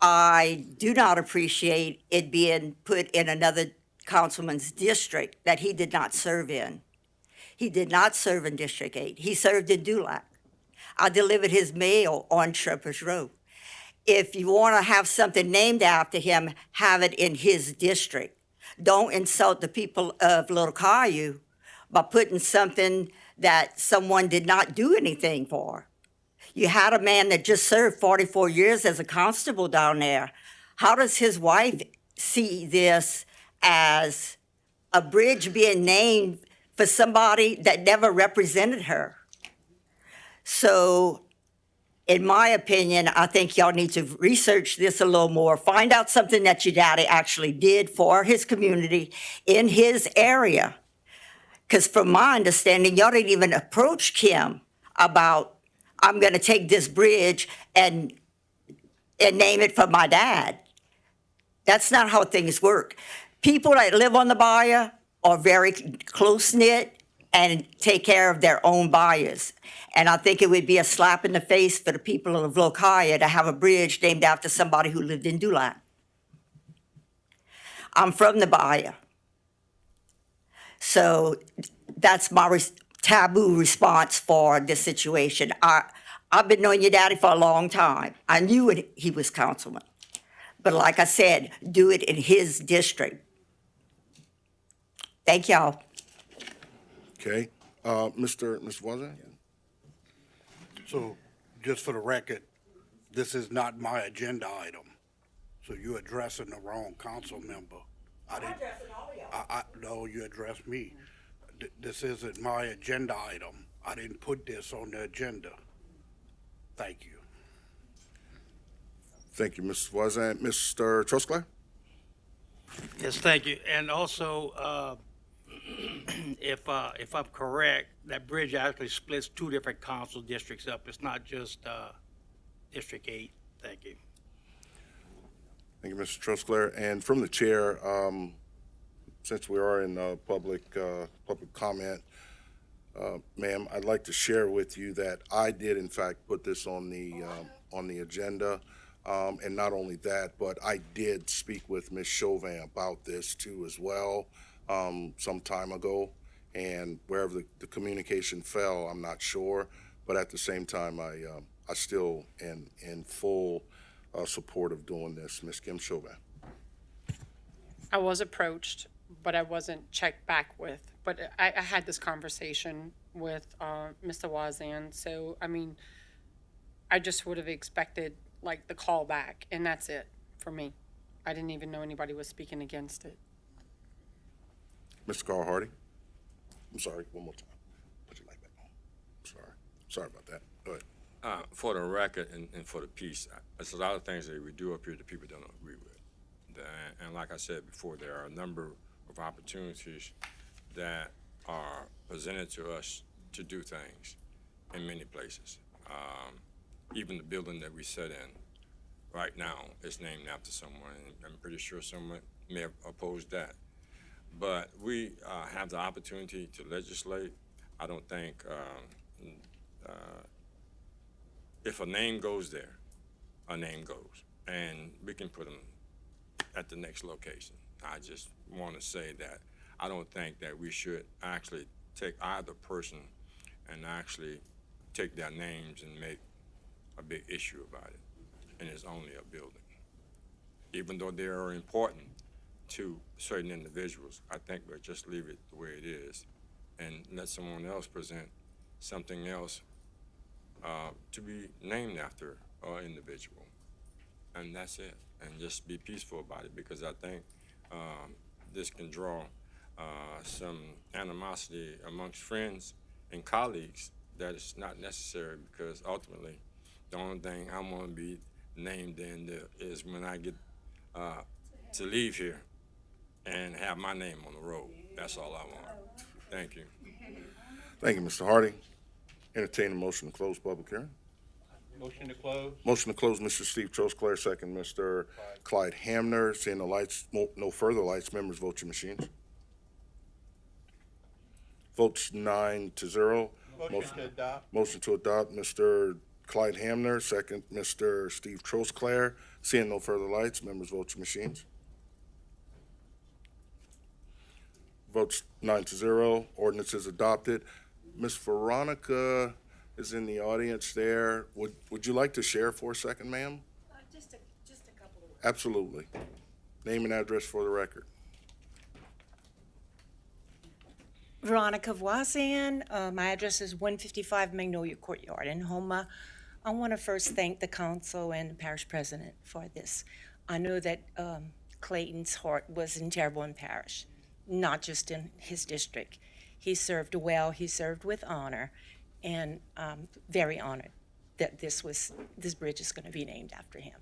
I do not appreciate it being put in another councilman's district that he did not serve in. He did not serve in District 8. He served in Dulac. I delivered his mail on Shepherd's Road. If you want to have something named after him, have it in his district. Don't insult the people of Little Caillou by putting something that someone did not do anything for. You had a man that just served 44 years as a constable down there. How does his wife see this as a bridge being named for somebody that never represented her? So, in my opinion, I think y'all need to research this a little more, find out something that your daddy actually did for his community in his area. Because from my understanding, y'all didn't even approach Kim about, I'm going to take this bridge and name it for my dad. That's not how things work. People that live on the bayou are very close-knit. and take care of their own buyers. And I think it would be a slap in the face for the people of Lokaya to have a bridge named after somebody who lived in Dulan. I'm from the Bahia. So that's my taboo response for this situation. I've been knowing your daddy for a long time. I knew he was councilman. But like I said, do it in his district. Thank y'all. Okay, Mr. Voisin? So, just for the record, this is not my agenda item. So you're addressing the wrong council member. No, you addressed me. This isn't my agenda item. I didn't put this on the agenda. Thank you. Thank you, Mr. Voisin. Mr. Trosclair? Yes, thank you. And also, if I'm correct, that bridge actually splits two different council districts up. It's not just District 8. Thank you. Thank you, Mr. Trosclair. And from the chair, since we are in public comment, ma'am, I'd like to share with you that I did in fact put this on the agenda. And not only that, but I did speak with Ms. Chauvin about this too as well some time ago. And wherever the communication fell, I'm not sure. But at the same time, I still am in full support of doing this. Ms. Kim Chauvin. I was approached, but I wasn't checked back with. But I had this conversation with Mr. Wazan. So, I mean, I just would have expected like the call back, and that's it for me. I didn't even know anybody was speaking against it. Mr. Carl Hardy. I'm sorry, one more time. Put your mic back on. Sorry about that. Go ahead. For the record and for the peace, there's a lot of things that we do up here that people don't agree with. And like I said before, there are a number of opportunities that are presented to us to do things in many places. Even the building that we sit in right now is named after someone, and I'm pretty sure someone may have opposed that. But we have the opportunity to legislate. I don't think if a name goes there, a name goes, and we can put them at the next location. I just want to say that I don't think that we should actually take either person and actually take their names and make a big issue about it, and it's only a building. Even though they are important to certain individuals, I think we'll just leave it the way it is and let someone else present something else to be named after an individual. And that's it. And just be peaceful about it, because I think this can draw some animosity amongst friends and colleagues that is not necessary, because ultimately the only thing I want to be named in there is when I get to leave here and have my name on the road. That's all I want. Thank you. Thank you, Mr. Hardy. Entertain a motion to close public hearing. Motion to close. Motion to close, Mr. Steve Trosclair, second, Mr. Clyde Hamner. Seeing the lights, no further lights, members vote your machines. Votes 9-0. Motion to adopt. Motion to adopt, Mr. Clyde Hamner, second, Mr. Steve Trosclair. Seeing no further lights, members vote your machines. Votes 9-0. Ordinance is adopted. Ms. Veronica is in the audience there. Would you like to share for a second, ma'am? Just a couple of words. Absolutely. Name and address for the record. Veronica Voisin. My address is 155 Magnolia Courtyard in Homa. I want to first thank the council and the parish president for this. I know that Clayton's heart was in Terrebonne Parish, not just in his district. He served well, he served with honor, and I'm very honored that this bridge is going to be named after him.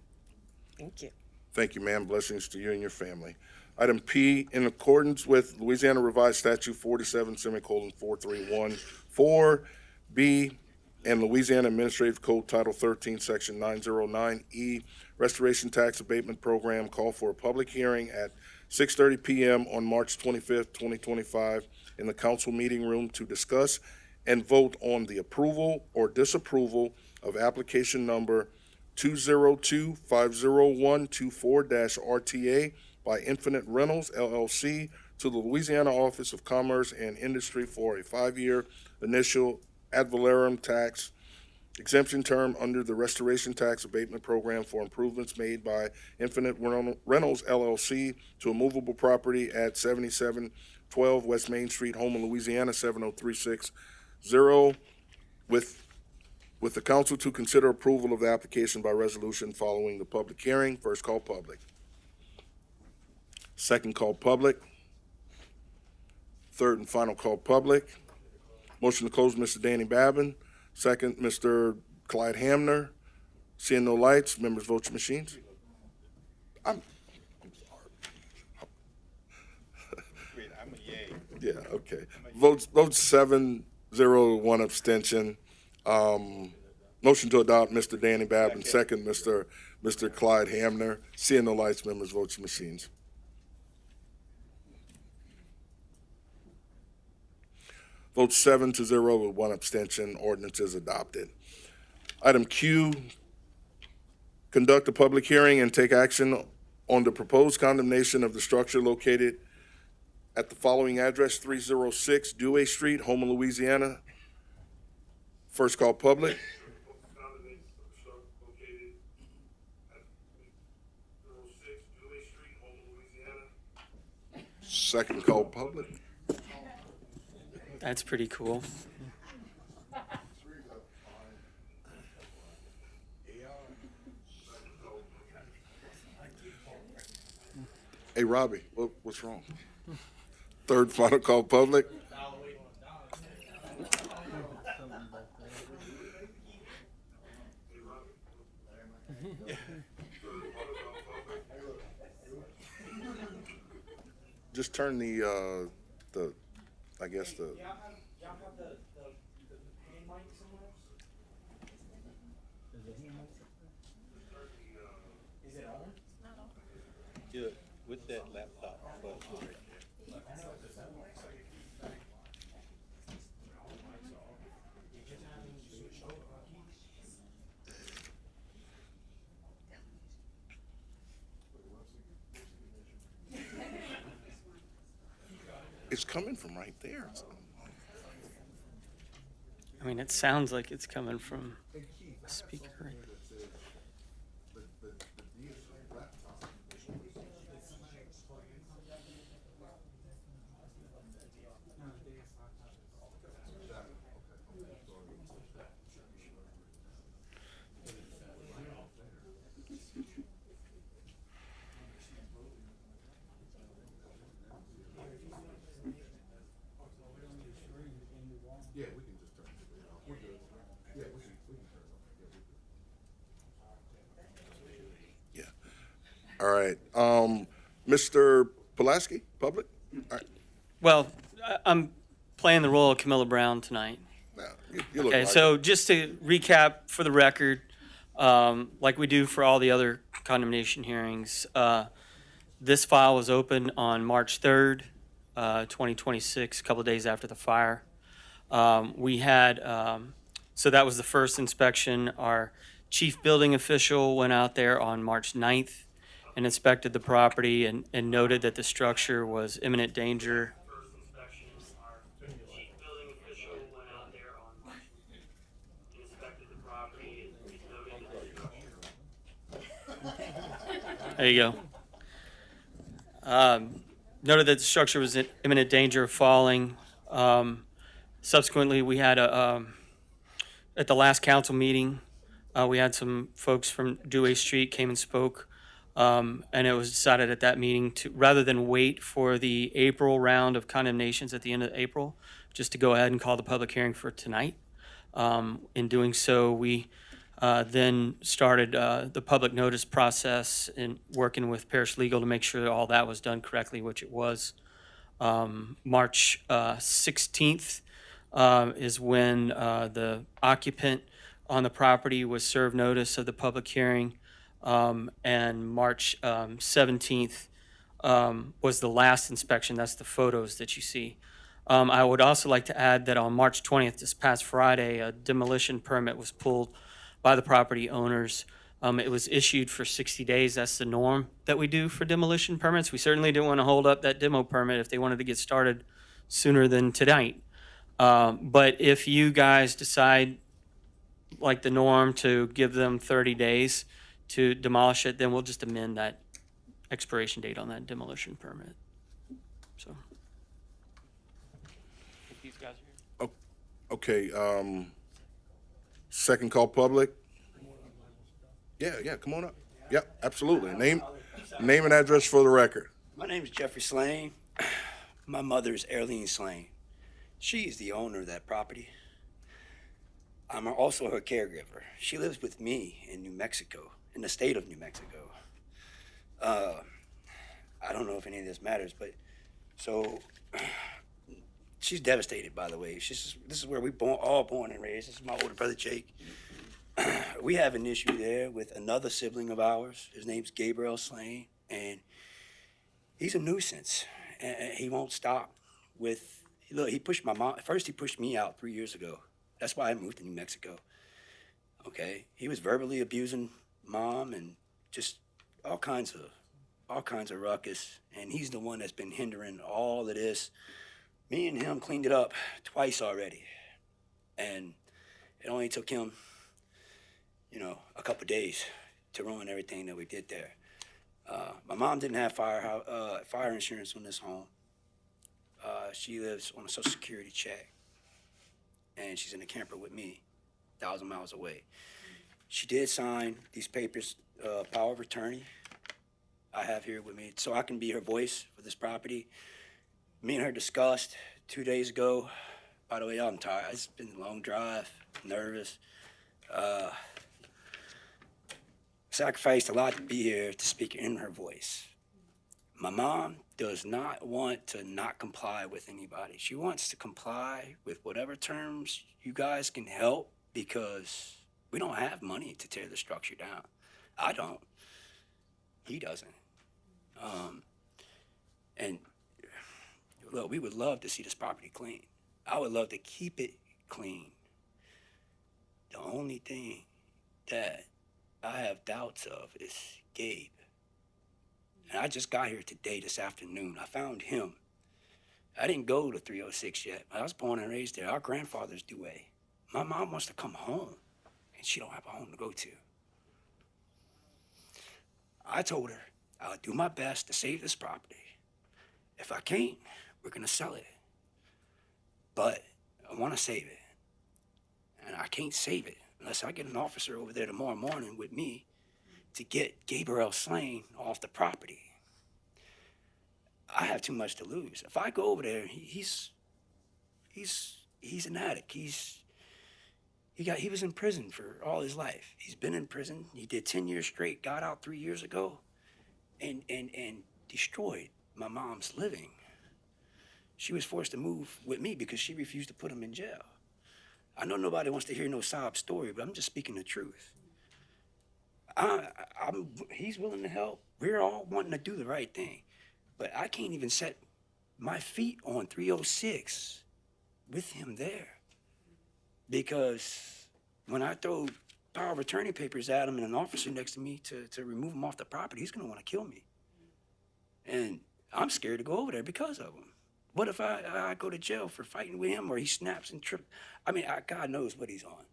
Thank you. Thank you, ma'am. Blessings to you and your family. Item P, in accordance with Louisiana Revised Statute 47:431 4B and Louisiana Administrative Code Title 13, Section 909E, Restoration Tax Abatement Program, call for a public hearing at 6:30 p.m. on March 25th, 2025 in the council meeting room to discuss and vote on the approval or disapproval of application number 202-50124-RTA by Infinite Rentals LLC to the Louisiana Office of Commerce and Industry for a 5-year initial ad valorem tax exemption term under the Restoration Tax Abatement Program for improvements made by Infinite Rentals LLC to a movable property at 7712 West Main Street, Houma, Louisiana, 70360, with the council to consider approval of the application by resolution following the public hearing. First call public. Second call public. Third and final call public. Motion to close, Mr. Danny Babin. Second, Mr. Clyde Hamner. Seeing no lights, members vote your machines. I'm I'm a yay. Yeah, okay. Votes 7-0, 1 abstention. Motion to adopt, Mr. Danny Babin. Second, Mr. Clyde Hamner. Seeing no lights, members vote your machines. Votes 7-0 with 1 abstention. Ordinance is adopted. Item Q, conduct a public hearing and take action on the proposed condemnation of the structure located at the following address, 306 Dewey Street, Houma, Louisiana. First call public. Second call public. That's pretty cool. Hey, Robbie, what's wrong? Third final call public. Just turn the, I guess the. Yeah, with that laptop button right there. It's coming from right there. I mean, it sounds like it's coming from a speaker right there. Yeah, we can just turn it off. We're good. Yeah, we can turn it off. Yeah. All right. Mr. Pulaski, public? All right. Well, I'm playing the role of Camilla Brown tonight. Now, you look Okay, like so it. just to recap for the record, like we do for all the other condemnation hearings, this file was opened on March 3rd, 2026, a couple of days after the fire. We had, so that was the first inspection. Our chief building official went out there on March 9th and inspected the property and noted that the structure was imminent danger. There you go. Noted that the structure was in imminent danger of falling. Subsequently, we had at the last council meeting, we had some folks from Dewey Street came and spoke. And it was decided at that meeting to, rather than wait for the April round of condemnations at the end of April, just to go ahead and call the public hearing for tonight. In doing so, we then started the public notice process and working with Parish Legal to make sure that all that was done correctly, which it was. March 16th is when the occupant on the property was served notice of the public hearing. And March 17th was the last inspection. That's the photos that you see. I would also like to add that on March 20th, this past Friday, a demolition permit was pulled by the property owners. It was issued for 60 days. That's the norm that we do for demolition permits. We certainly didn't want to hold up that demo permit if they wanted to get started sooner than tonight. But if you guys decide, like the norm, to give them 30 days to demolish it, then we'll just amend that expiration date on that demolition permit. So. These guys are here. Okay, second call public. Yeah, come on up. Yep, absolutely. Name and address for the record. My name is Jeffrey Slane. My mother is Arlene Slane. She is the owner of that property. I'm also her caregiver. She lives with me in New Mexico, in the state of New Mexico. I don't know if any of this matters, but so she's devastated, by the way. This is where we all born and raised. This is my older brother, Jake. We have an issue there with another sibling of ours. His name's Gabriel Slane, and he's a nuisance. And he won't stop with, look, he pushed my mom. First, he pushed me out 3 years ago. That's why I moved to New Mexico. Okay? He was verbally abusing Mom and just all kinds of ruckus. And he's the one that's been hindering all of this. Me and him cleaned it up twice already. And it only took him, a couple days to ruin everything that we did there. My mom didn't have fire insurance on this home. She lives on a Social Security check, and she's in a camper with me, 1,000 miles away. She did sign these papers, power of attorney, I have here with me, so I can be her voice for this property. Me and her discussed 2 days ago. By the way, I'm tired. It's been a long drive, nervous. Sacrificed a lot to be here to speak in her voice. My mom does not want to not comply with anybody. She wants to comply with whatever terms you guys can help, because we don't have money to tear the structure down. I don't. He doesn't. And look, we would love to see this property clean. I would love to keep it clean. The only thing that I have doubts of is Gabe. And I just got here today, this afternoon. I found him. I didn't go to 306 yet. I was born and raised there. Our grandfather's Due. My mom wants to come home, and she don't have a home to go to. I told her I would do my best to save this property. If I can't, we're gonna sell it. But I wanna save it. And I can't save it unless I get an officer over there tomorrow morning with me to get Gabriel Slane off the property. I have too much to lose. If I go over there, he's an addict. He was in prison for all his life. He's been in prison. He did 10 years straight, got out 3 years ago, and destroyed my mom's living. She was forced to move with me because she refused to put him in jail. I know nobody wants to hear no sob story, but I'm just speaking the truth. He's willing to help. We're all wanting to do the right thing. But I can't even set my feet on 306 with him there. Because when I throw power of attorney papers at him and an officer next to me to remove him off the property, he's going to want to kill me. And I'm scared to go over there because of him. What if I go to jail for fighting with him, or he snaps and trips? I mean, God knows what he's on.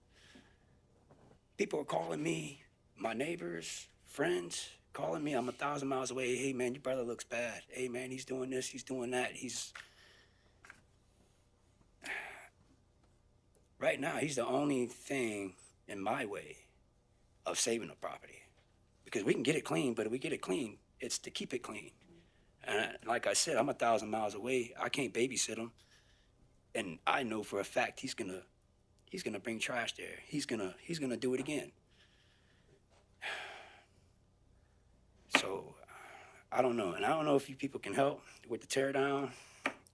People are calling me, my neighbors, friends, calling me. I'm 1,000 miles away. Hey, man, your brother looks bad. Hey, man, he's doing this, he's doing that. Right now, he's the only thing in my way of saving the property. Because we can get it clean, but if we get it clean, it's to keep it clean. And like I said, I'm 1,000 miles away. I can't babysit him. And I know for a fact he's gonna bring trash there. He's gonna do it again. So I don't know. And I don't know if you people can help with the tear down.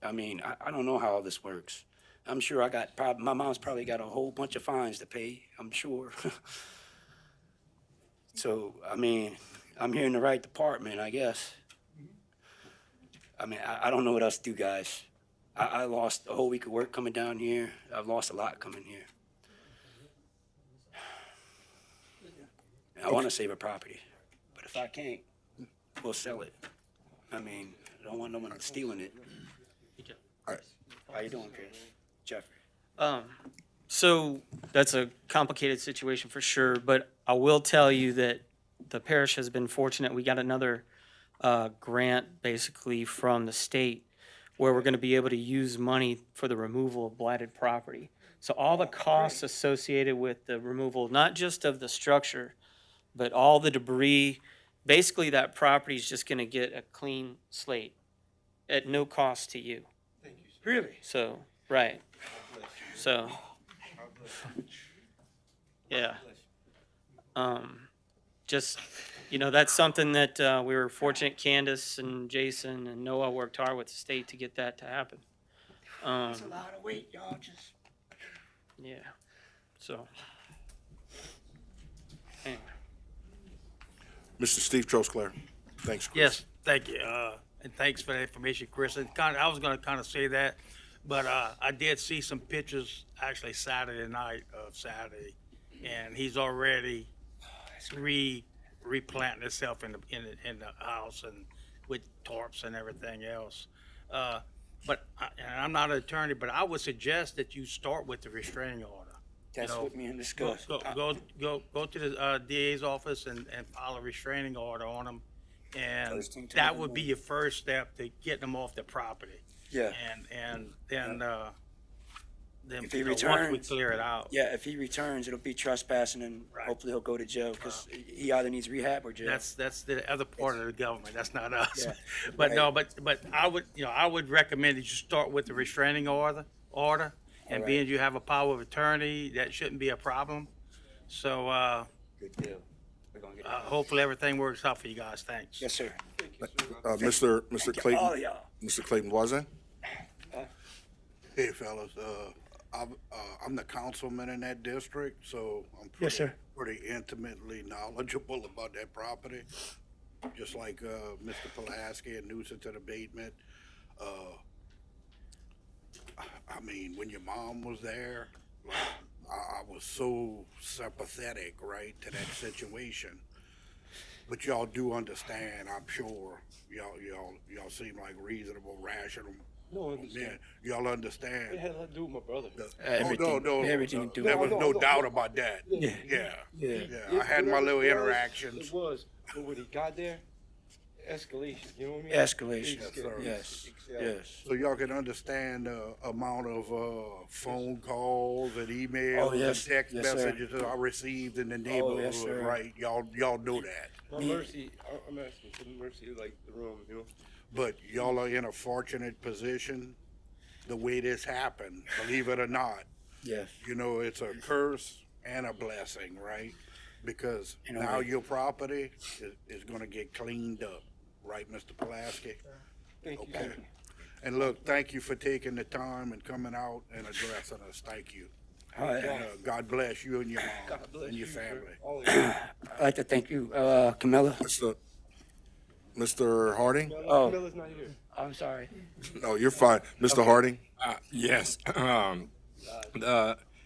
I mean, I don't know how all this works. I'm sure my mom's probably got a whole bunch of fines to pay, I'm sure. So, I mean, I'm here in the right department, I guess. I mean, I don't know what else to do, guys. I lost a whole week of work coming down here. I've lost a lot coming here. I want to save a property, but if I can't, we'll sell it. I mean, I don't want no one stealing it. All right. How you doing, Chris? Jeffrey. So that's a complicated situation for sure, but I will tell you that the parish has been fortunate. We got another grant basically from the state where we're going to be able to use money for the removal of blighted property. So all the costs associated with the removal, not just of the structure, but all the debris, basically that property is just going to get a clean slate at no cost to you. Really? So, right. So, yeah. Just, that's something that we were fortunate, Candace and Jason and Noah worked hard with the state to get that to happen. That's a lot of weight, y'all. Just Yeah. So, anyway. Mr. Steve Trosclair. Thanks, Chris. Yes, thank you, and thanks for the information, Chris. And I was gonna kind of say that, but I did see some pictures actually Saturday night of Saturday, and he's already replanting himself in the house and with tarps and everything else. But and I'm not an attorney, but I would suggest that you start with the restraining order. that's what me and discussed. Go to the DA's office and file a restraining order on them. And First thing that tomorrow would be your first step to getting them off the property. Yeah. And then If he once we returns, clear it out. yeah, if he returns, it'll be trespassing, and hopefully he'll go to jail because he either needs rehab or jail. That's the other part of the government. That's not us. Yeah, But right. no, but I would recommend that you start with the restraining order. And right. being you have a power of attorney, that shouldn't be a problem. So, Good deal. We're gonna get hopefully everything works out for you guys. Thanks. Yes, sir. Mr. Thank Clayton. all of y'all. Mr. Clayton Voisin. Hey, fellas, I'm the councilman in that district, so I'm Yes, sir. pretty intimately knowledgeable about that property. Just like Mr. Pulaski and nuisance and abatement. I mean, when your mom was there, I was so sympathetic, right, to that situation. But y'all do understand, I'm sure. Y'all seem like reasonable, rational. No, Yeah, y'all understand. It had a do with my brother. Everything to do. There was no doubt about that. Yeah. Yeah. I had my little interactions. It was, but when he got there, escalation, you know what I mean? Escalation. Yes, sir. Yes. Exactly. Yes. So y'all can understand the amount of phone calls and emails Oh, yes. and text Yes, sir. messages that I received in the Oh, neighborhood, yes, sir. right? Y'all know that. My mercy, I'm asking for the mercy of like the room, you know? But y'all are in a fortunate position the way this happened, believe it or not. Yes. You know, it's a curse and a blessing, right? Because In a now way. your property is gonna get cleaned up, right, Mr. Pulaski? Thank you. Okay. And look, thank you for taking the time and coming out and addressing us. Thank you. All right. And, God bless you and your mom God bless and your you, family. all of you. I'd like to thank you, Camilla. Mr. Harding? Oh. Camilla's not here. I'm sorry. No, you're fine. Mr. Harding? Yes.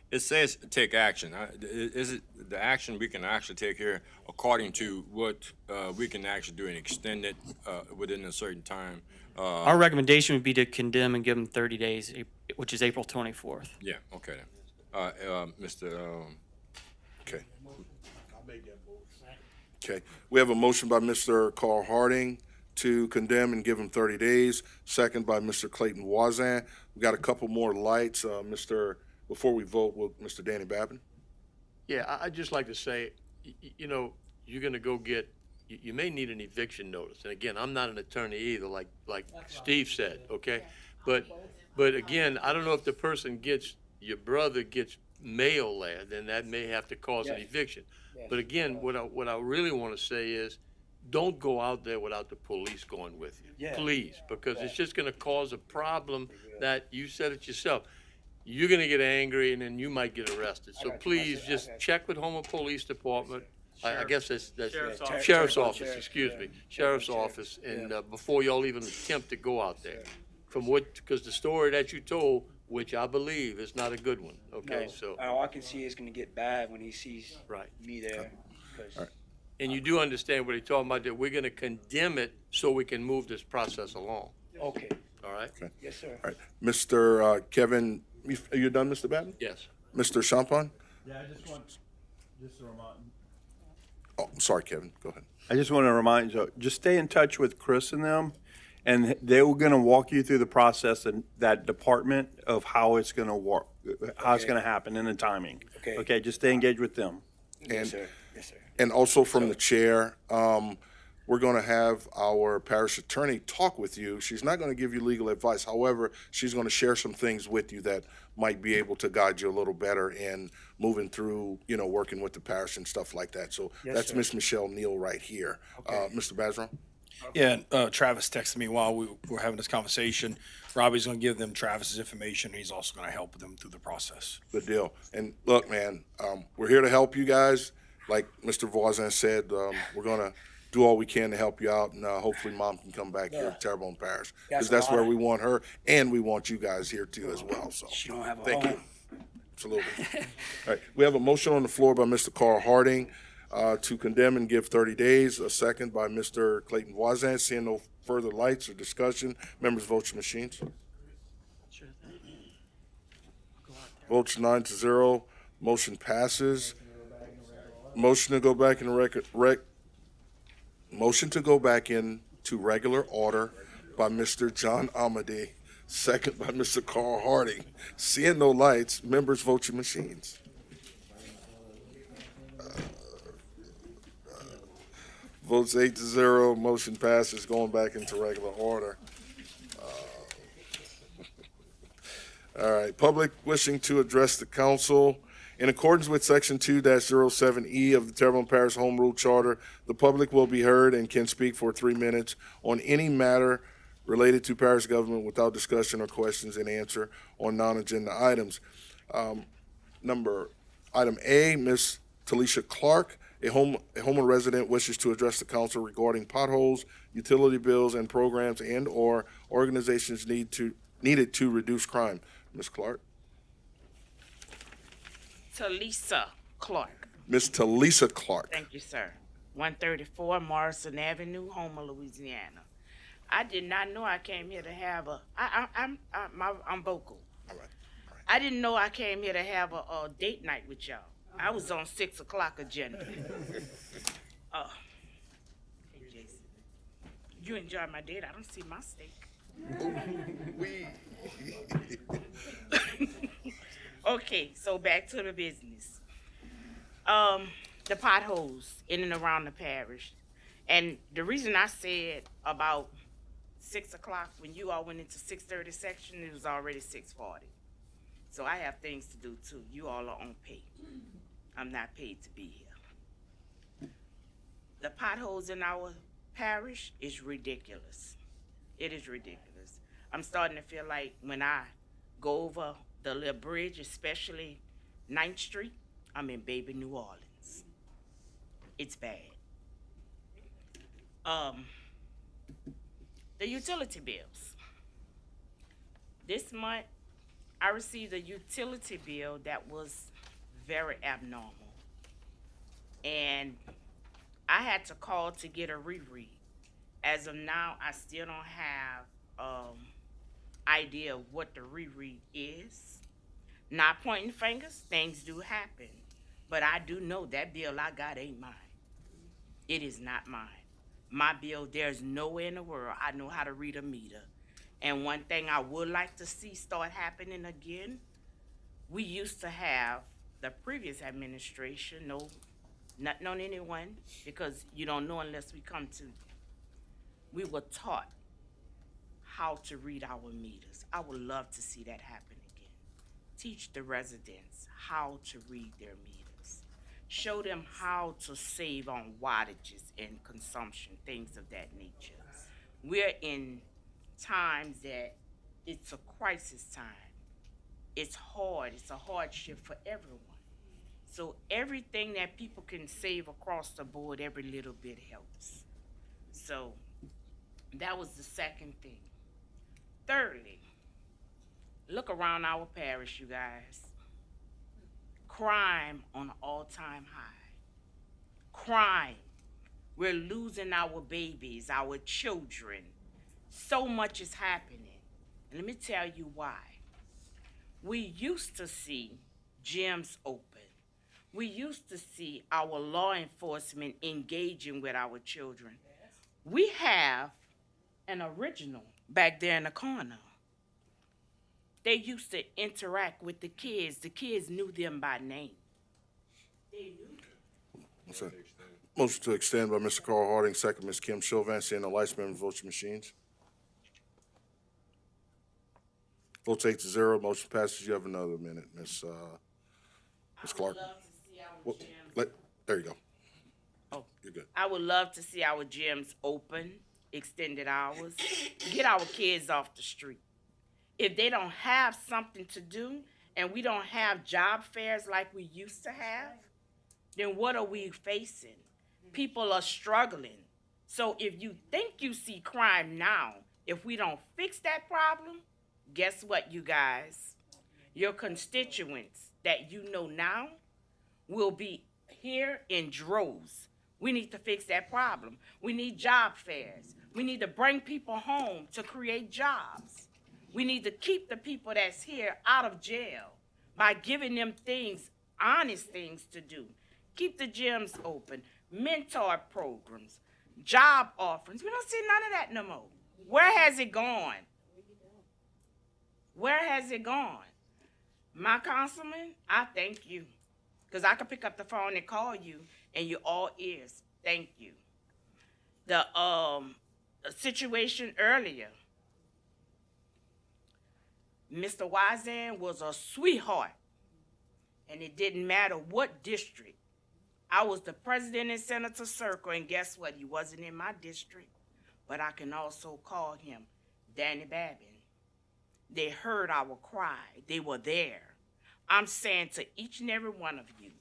It says take action. Is it the action we can actually take here according to what we can actually do and extend it within a certain time? Our recommendation would be to condemn and give them 30 days, which is April 24th. Yeah, okay then. Mr. Okay. Okay. We have a motion by Mr. Carl Harding to condemn and give him 30 days, second by Mr. Clayton Voisin. We got a couple more lights. Before we vote, Mr. Danny Babin? Yeah, I'd just like to say, you're gonna go get, you may need an eviction notice. And again, I'm not an attorney either, like Steve said, okay? But again, I don't know if the person your brother gets mail there, then that may have to cause an eviction. But again, what I really wanna say is, don't go out there without the police going with you. Yeah. Please, because it's just gonna cause a problem that you said it yourself. You're gonna get angry and then you might get arrested. So please just check with Houma Police Department. I guess that's Sheriff's Office, excuse me, Sheriff's Office, and before y'all even attempt to go out there. from what, because the story that you told, which I believe is not a good one, okay, No, so. all I can see is gonna get bad when he sees Right. me there. 'Cause And you do understand what he's talking about, that we're gonna condemn it so we can move this process along, Okay, all right? yes, sir. All right, Mr. Kevin, are you done, Mr. Batten? Yes. Mr. Champagne? Yeah, I just want, just a reminder. Oh, I'm sorry, Kevin, go ahead. I just want to remind you, just stay in touch with Chris and them, and they were going to walk you through the process and that department of how it's going to work, how it's Okay. going to happen and the timing. Okay. Okay, just stay engaged with them. Yes, sir. Yes, sir. And also from the chair, we're going to have our parish attorney talk with you. She's not going to give you legal advice. However, she's going to share some things with you that might be able to guide you a little better in moving through, working with the parish and stuff like that. So Yes, that's sir. Miss Michelle Neal right here. Okay. Mr. Bazron? Yeah, Travis texted me while we were having this conversation. Robbie's gonna give them Travis's information. He's also gonna help them through the process. Good deal. And look, man, we're here to help you guys. Like Mr. Voisin said, we're going to do all we can to help you out, and hopefully Mom can come back here to Terrebonne Parish. Because That's that's a lot where of- we want her, and we want you guys here too as well, so. She don't have a Thank home. you. Absolutely. All right, we have a motion on the floor by Mr. Carl Harding to condemn and give 30 days, a second by Mr. Clayton Voisin. Seeing no further lights or discussion, members vote your machines. Votes 9-0, motion passes. Motion to go back in motion to go back into regular order by Mr. John Amady, second by Mr. Carl Harding. Seeing no lights, members vote your machines. Votes 8-0, motion passes, going back into regular order. All right, public wishing to address the council. In accordance with Section 2-07E of the Terrebonne Parish Home Rule Charter, the public will be heard and can speak for 3 minutes on any matter related to parish government without discussion or questions and answer on non-agenda items. Item A, Ms. Talisha Clark, a Houma resident wishes to address the council regarding potholes, utility bills, and programs and/or organizations needed to reduce crime. Ms. Clark? Talisa Clark. Ms. Talisa Clark. Thank you, sir. 134 Morrison Avenue, Houma, Louisiana. I did not know I came here to have I'm vocal. All right. I didn't know I came here to have a date night with y'all. I was on 6 o'clock agenda. Hey, Jason. You enjoy my date? I don't see my steak. Okay, so back to the business. The potholes in and around the parish. And the reason I said about 6 o'clock, when you all went into 6:30 section, it was already 6:40. So I have things to do too. You all are on pay. I'm not paid to be here. The potholes in our parish is ridiculous. It is ridiculous. I'm starting to feel like when I go over the little bridge, especially 9th Street, I'm in baby New Orleans. It's bad. The utility bills. This month, I received a utility bill that was very abnormal. And I had to call to get a reread. As of now, I still don't have idea of what the reread is. Not pointing fingers, things do happen. But I do know that bill I got ain't mine. It is not mine. My bill, there's nowhere in the world I know how to read a meter. And one thing I would like to see start happening again, we used to have the previous administration, nothing on anyone, because you don't know unless we come to. We were taught how to read our meters. I would love to see that happen again. Teach the residents how to read their meters. Show them how to save on wattages and consumption, things of that nature. We're in times that it's a crisis time. It's hard. It's a hardship for everyone. So everything that people can save across the board, every little bit helps. So that was the second thing. Thirdly, look around our parish, you guys. Crime on an all-time high. Crime. We're losing our babies, our children. So much is happening. And let me tell you why. We used to see gyms open. We used to see our law enforcement engaging with our children. We have an original back there in the corner. They used to interact with the kids. The kids knew them by name. They knew them. What's that? Motion to extend by Mr. Carl Harding, second Ms. Kim Chauvin, seeing no lights, members vote your machines. Votes 8-0, motion passes. You have another minute, Ms. Clark. There you go. Oh, you're good. I would love to see our gyms open, extended hours, get our kids off the street. If they don't have something to do and we don't have job fairs like we used to have, then what are we facing? People are struggling. So if you think you see crime now, if we don't fix that problem, guess what, you guys? Your constituents that you know now will be here in droves. We need to fix that problem. We need job fairs. We need to bring people home to create jobs. We need to keep the people that's here out of jail by giving them things, honest things to do. Keep the gyms open, mentor programs, job offerings. We don't see none of that no more. Where has it gone? Where has it gone? My councilman, I thank you. Because I can pick up the phone and call you, and you're all ears. Thank you. The situation earlier, Mr. Wazan was a sweetheart, and it didn't matter what district. I was the president in Senator Circle, and guess what? He wasn't in my district, but I can also call him Danny Babin. They heard our cry. They were there. I'm saying to each and every one of you,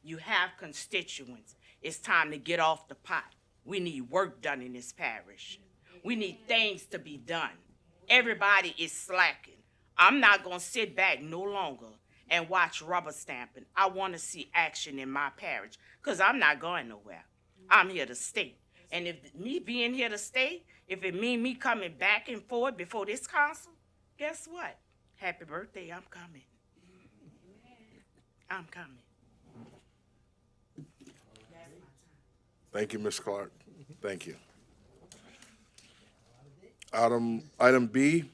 you have constituents. It's time to get off the pot. We need work done in this parish. We need things to be done. Everybody is slacking. I'm not going to sit back no longer and watch rubber stamping. I want to see action in my parish because I'm not going nowhere. I'm here to stay. And if me being here to stay, if it means me coming back and forth before this council, guess what? Happy birthday, I'm coming. I'm coming. Thank you, Ms. Clark. Thank you. Item B,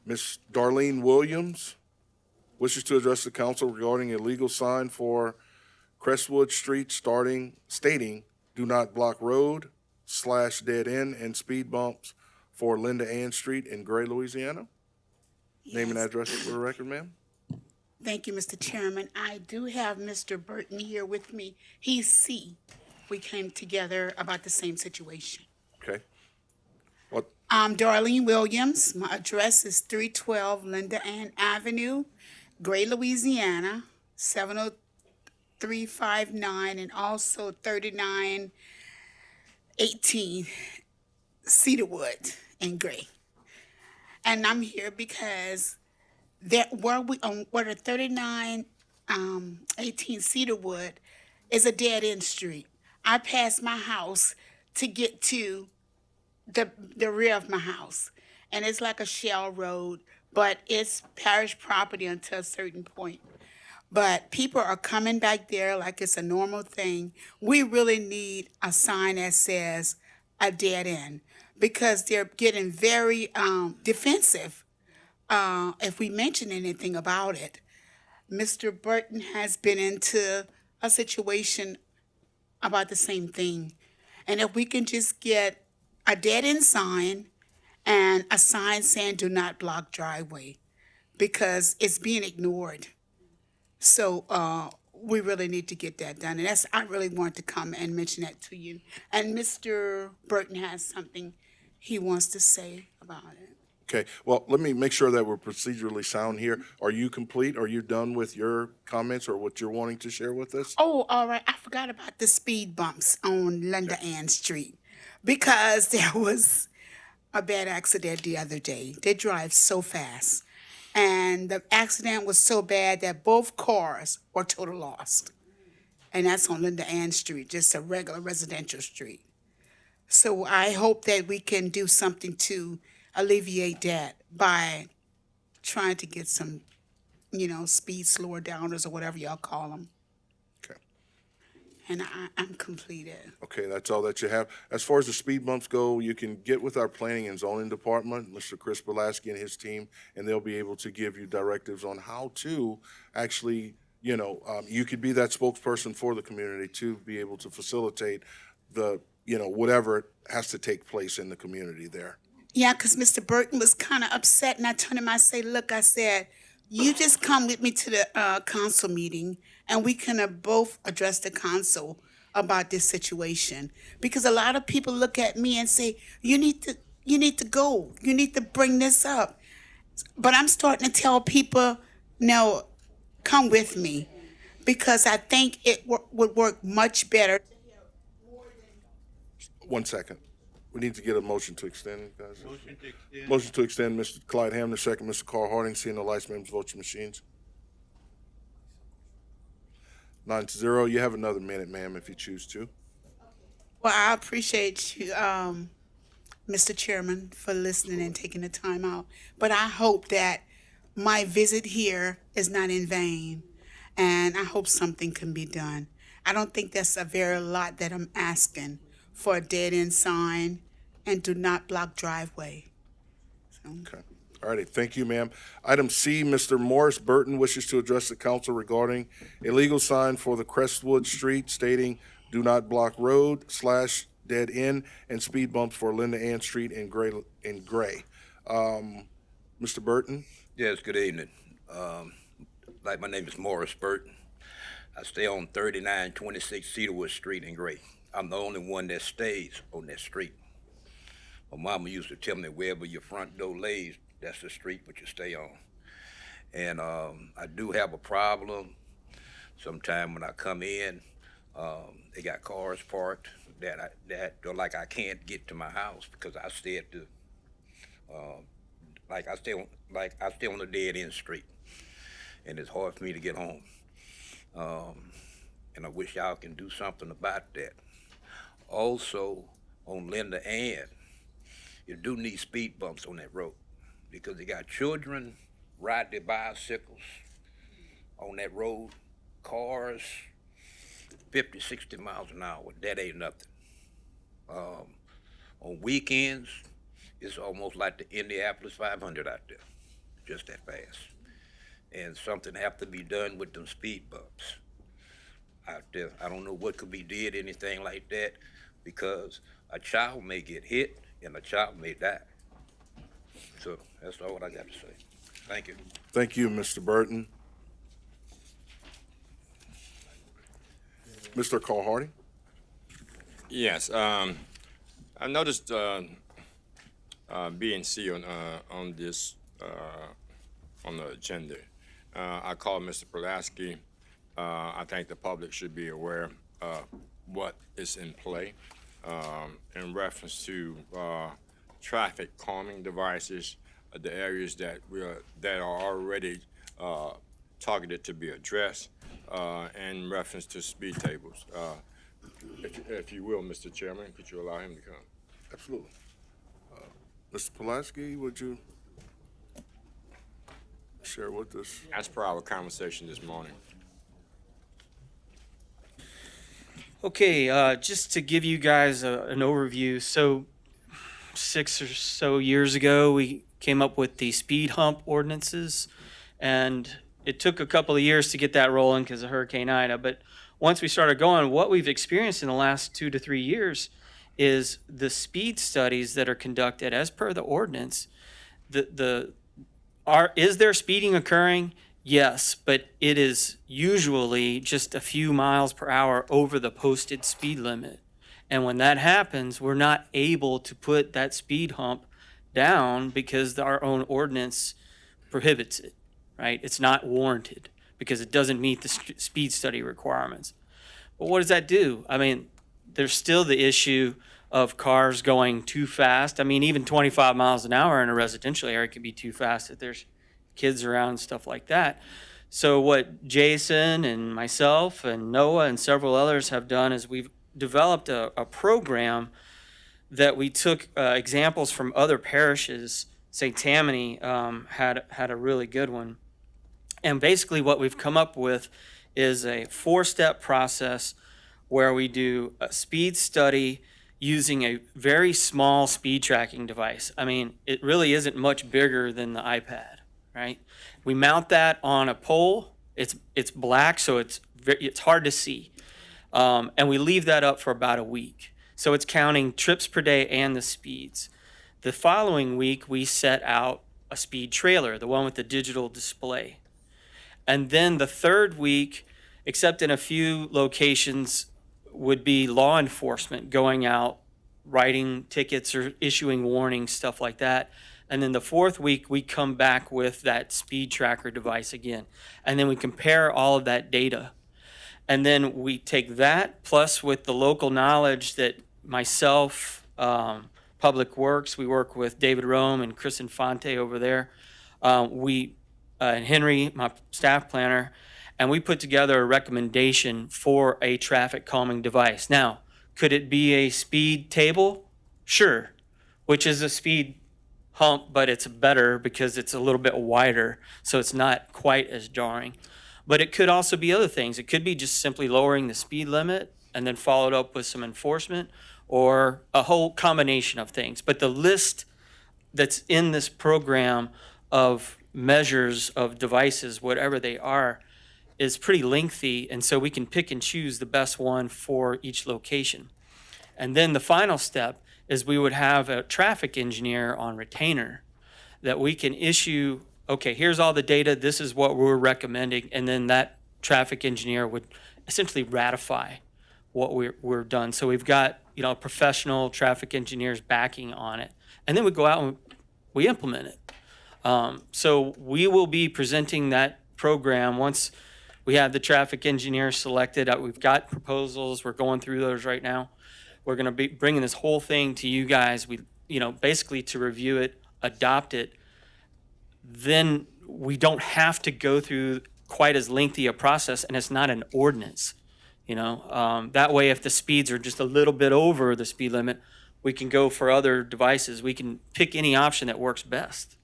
Ms. Darlene Williams wishes to address the council regarding a legal sign for Crestwood Street stating do not block road / dead end and speed bumps for Linda Ann Street in Gray, Louisiana. Name and address for the record, ma'am. Thank you, Mr. Chairman. I do have Mr. Burton here with me. He's C. We came together about the same situation. Okay. I'm Darlene Williams. My address is 312 Linda Ann Avenue, Gray, Louisiana, 70359, and also 3918 Cedarwood in Gray. And I'm here because where the 3918 Cedarwood is a dead end street. I pass my house to get to the rear of my house, and it's like a shell road, but it's parish property until a certain point. But people are coming back there like it's a normal thing. We really need a sign that says a dead end because they're getting very defensive if we mention anything about it. Mr. Burton has been into a situation about the same thing. And if we can just get a dead end sign and a sign saying do not block driveway because it's being ignored. So we really need to get that done. And I really want to come and mention that to you. And Mr. Burton has something he wants to say about it. Okay, well, let me make sure that we're procedurally sound here. Are you complete? Are you done with your comments or what you're wanting to share with us? Oh, all right. I forgot about the speed bumps on Linda Ann Street because there was a bad accident the other day. They drive so fast. And the accident was so bad that both cars were total lost. And that's on Linda Ann Street, just a regular residential street. So I hope that we can do something to alleviate that by trying to get some, speed slower downers or whatever y'all call them. Okay. And I'm completed. Okay, that's all that you have. As far as the speed bumps go, you can get with our planning and zoning department, Mr. Chris Pulaski and his team, and they'll be able to give you directives on how to actually, you could be that spokesperson for the community to be able to facilitate the, whatever has to take place in the community there. Yeah, because Mr. Burton was kind of upset, and I told him, I said, you just come with me to the council meeting, and we can both address the council about this situation. Because a lot of people look at me and say, you need to go, you need to bring this up. But I'm starting to tell people, no, come with me, because I think it would work much better. 1 second. We need to get a motion to extend, guys. Motion to extend, Mr. Clyde Hamner, second, Mr. Carl Harding, seeing no lights, members, vote your machines. 9-0. You have another minute, ma'am, if you choose to. Well, I appreciate you, Mr. Chairman, for listening and taking the time out. But I hope that my visit here is not in vain, and I hope something can be done. I don't think that's a very lot that I'm asking for a dead-end sign and do not block driveway. Okay. All righty. Thank you, ma'am. Item C, Mr. Morris Burton wishes to address the council regarding a legal sign for the Crestwood Street stating "Do not block road / dead end" and speed bumps for Linda Ann Street in Gray. Mr. Burton? Yes, good evening. My name is Morris Burton. I stay on 3926 Cedarwood Street in Gray. I'm the only one that stays on that street. My mama used to tell me, wherever your front door lays, that's the street that you stay on. And I do have a problem. Sometime when I come in, they got cars parked that I can't get to my house because I stay at the I stay on a dead end street, and it's hard for me to get home. And I wish y'all can do something about that. Also, on Linda Ann, you do need speed bumps on that road because they got children ride their bicycles on that road, cars, 50, 60 miles an hour. That ain't nothing. On weekends, it's almost like the Indianapolis 500 out there, just that fast. And something have to be done with them speed bumps out there. I don't know what could be did, anything like that, because a child may get hit and a child may die. So that's all what I got to say. Thank you. Thank you, Mr. Burton. Mr. Carl Harding? Yes, I noticed B and C on this on the agenda. I called Mr. Pulaski. I think the public should be aware of what is in play in reference to traffic calming devices, the areas that are already targeted to be addressed, in reference to speed tables. If you will, Mr. Chairman, could you allow him to come? Absolutely. Mr. Pulaski, would you share with us? As per our conversation this morning. Okay, just to give you guys an overview, so 6 or so years ago, we came up with the speed hump ordinances, and it took a couple of years to get that rolling because of Hurricane Ida, but once we started going, what we've experienced in the last 2 to 3 years is the speed studies that are conducted as per the ordinance. Is there speeding occurring? Yes, but it is usually just a few miles per hour over the posted speed limit. And when that happens, we're not able to put that speed hump down because our own ordinance prohibits it, right? It's not warranted because it doesn't meet the speed study requirements. But what does that do? I mean, there's still the issue of cars going too fast. I mean, even 25 miles an hour in a residential area could be too fast if there's kids around and stuff like that. So what Jason and myself and Noah and several others have done is we've developed a program that we took examples from other parishes. St. Tammany had a really good one. And basically what we've come up with is a 4-step process where we do a speed study using a very small speed tracking device. I mean, it really isn't much bigger than the iPad, right? We mount that on a pole. It's black, so it's hard to see. And we leave that up for about a week. So it's counting trips per day and the speeds. The following week, we set out a speed trailer, the one with the digital display. And then the third week, except in a few locations, would be law enforcement going out, writing tickets or issuing warnings, stuff like that. And then the fourth week, we come back with that speed tracker device again. And then we compare all of that data. And then we take that, plus with the local knowledge that myself, Public Works, we work with David Rome and Chris Infante over there, and Henry, my staff planner, and we put together a recommendation for a traffic calming device. Now, could it be a speed table? Sure, which is a speed hump, but it's better because it's a little bit wider, so it's not quite as jarring. But it could also be other things. It could be just simply lowering the speed limit and then followed up with some enforcement, or a whole combination of things. But the list that's in this program of measures of devices, whatever they are, is pretty lengthy, and so we can pick and choose the best one for each location. And then the final step is we would have a traffic engineer on retainer that we can issue, okay, here's all the data, this is what we're recommending, and then that traffic engineer would essentially ratify what we're done. So we've got, professional traffic engineers backing on it. And then we go out and we implement it. So we will be presenting that program once we have the traffic engineer selected. We've got proposals. We're going through those right now. We're going to be bringing this whole thing to you guys. Basically to review it, adopt it. Then we don't have to go through quite as lengthy a process, and it's not an ordinance. That way, if the speeds are just a little bit over the speed limit, we can go for other devices. We can pick any option that works best.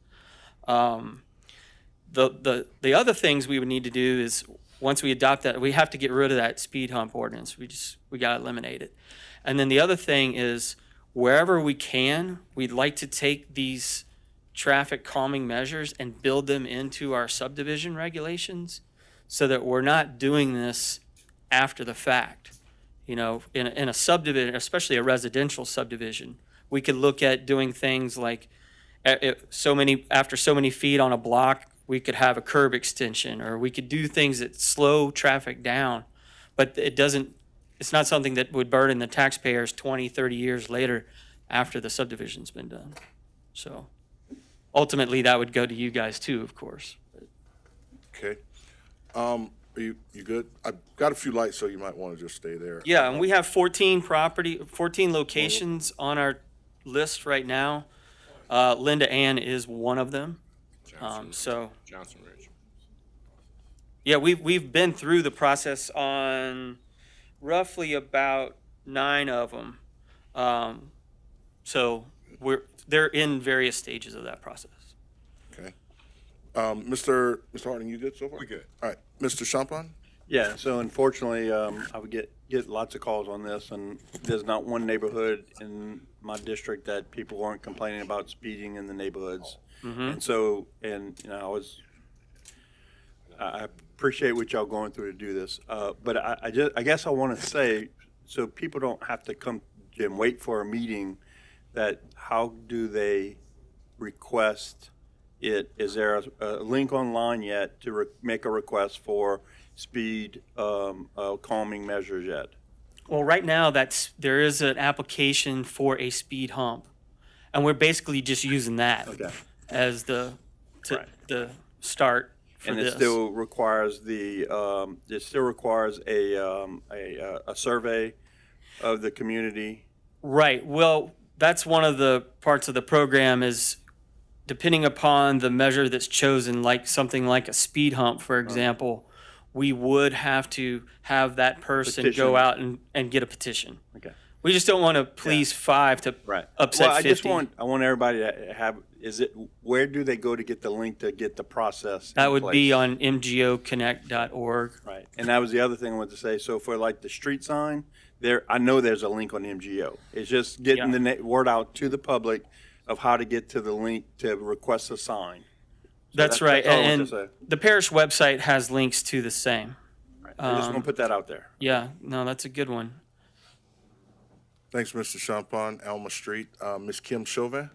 The other things we would need to do is, once we adopt that, we have to get rid of that speed hump ordinance. We got to eliminate it. And then the other thing is, wherever we can, we'd like to take these traffic calming measures and build them into our subdivision regulations so that we're not doing this after the fact. In a subdivision, especially a residential subdivision, we could look at doing things like after so many feet on a block, we could have a curb extension, or we could do things that slow traffic down, but it's not something that would burden the taxpayers 20, 30 years later after the subdivision's been done. So ultimately, that would go to you guys too, of course. Okay. You good? I've got a few lights, so you might want to just stay there. Yeah, and we have 14 locations on our list right now. Linda Ann is one of them. Johnson Ridge. Yeah, we've been through the process on roughly about 9 of them. So they're in various stages of that process. Okay. Mr. Harding, you good so far? We're good. All right. Mr. Champagne? Yeah, so unfortunately, I would get lots of calls on this, and there's not one neighborhood in my district that people aren't complaining about speeding in the neighborhoods. Mm-hmm. And so, I appreciate what y'all going through to do this. But I guess I want to say, so people don't have to come and wait for a meeting, that how do they request it? Is there a link online yet to make a request for speed calming measures yet? Well, right now there is an application for a speed hump, and we're basically just using that as the start for and this. it still requires a survey of the community. Right. Well, that's one of the parts of the program is depending upon the measure that's chosen, like something like a speed hump, for example, we would have to have that person Petition. go out and get a petition. Okay. We just don't want to please 5 to upset Well, I 50. just want everybody to have, where do they go to get the link to get the process That in would be place? on mgoconnect.org. Right, and that was the other thing I wanted to say. So for like the street sign, I know there's a link on MGO. It's just getting the word out to the public of how to get to the link to request a sign. So That's right. all I wanted And to say. the parish website has links to the same. I just want to put that out there. Yeah, no, that's a good one. Thanks, Mr. Champagne, Alma Street. Ms. Kim Chauvin?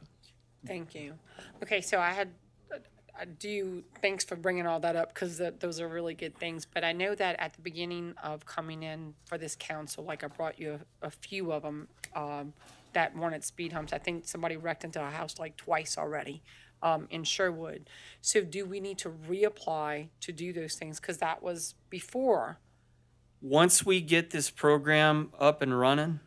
Thank you. Okay, so thanks for bringing all that up because those are really good things. But I know that at the beginning of coming in for this council, like I brought you a few of them that wanted speed humps. I think somebody wrecked into a house like twice already in Sherwood. So do we need to reapply to do those things? Because that was before. Once we get this program up and running,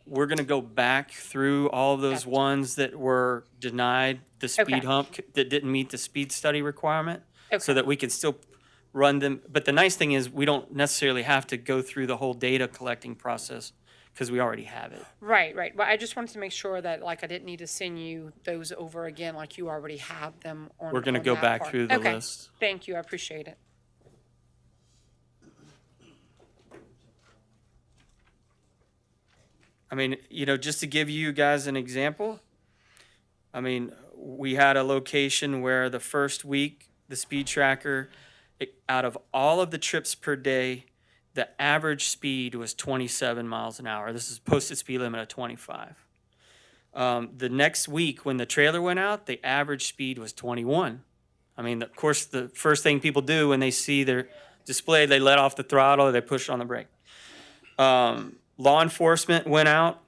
we're going to go back through all of those ones that were denied the speed hump, that didn't meet the speed study requirement, so that we can still run them. But the nice thing is we don't necessarily have to go through the whole data collecting process because we already have it. Right. Well, I just wanted to make sure that, like, I didn't need to send you those over again, like you already have them on. We're going to on go that back part. through the Okay. list. Thank you. I appreciate it. I mean, just to give you guys an example, I mean, we had a location where the first week, the speed tracker, out of all of the trips per day, the average speed was 27 miles an hour. This is posted speed limit of 25. The next week, when the trailer went out, the average speed was 21. I mean, of course, the first thing people do when they see their display, they let off the throttle or they push on the brake. Law enforcement went out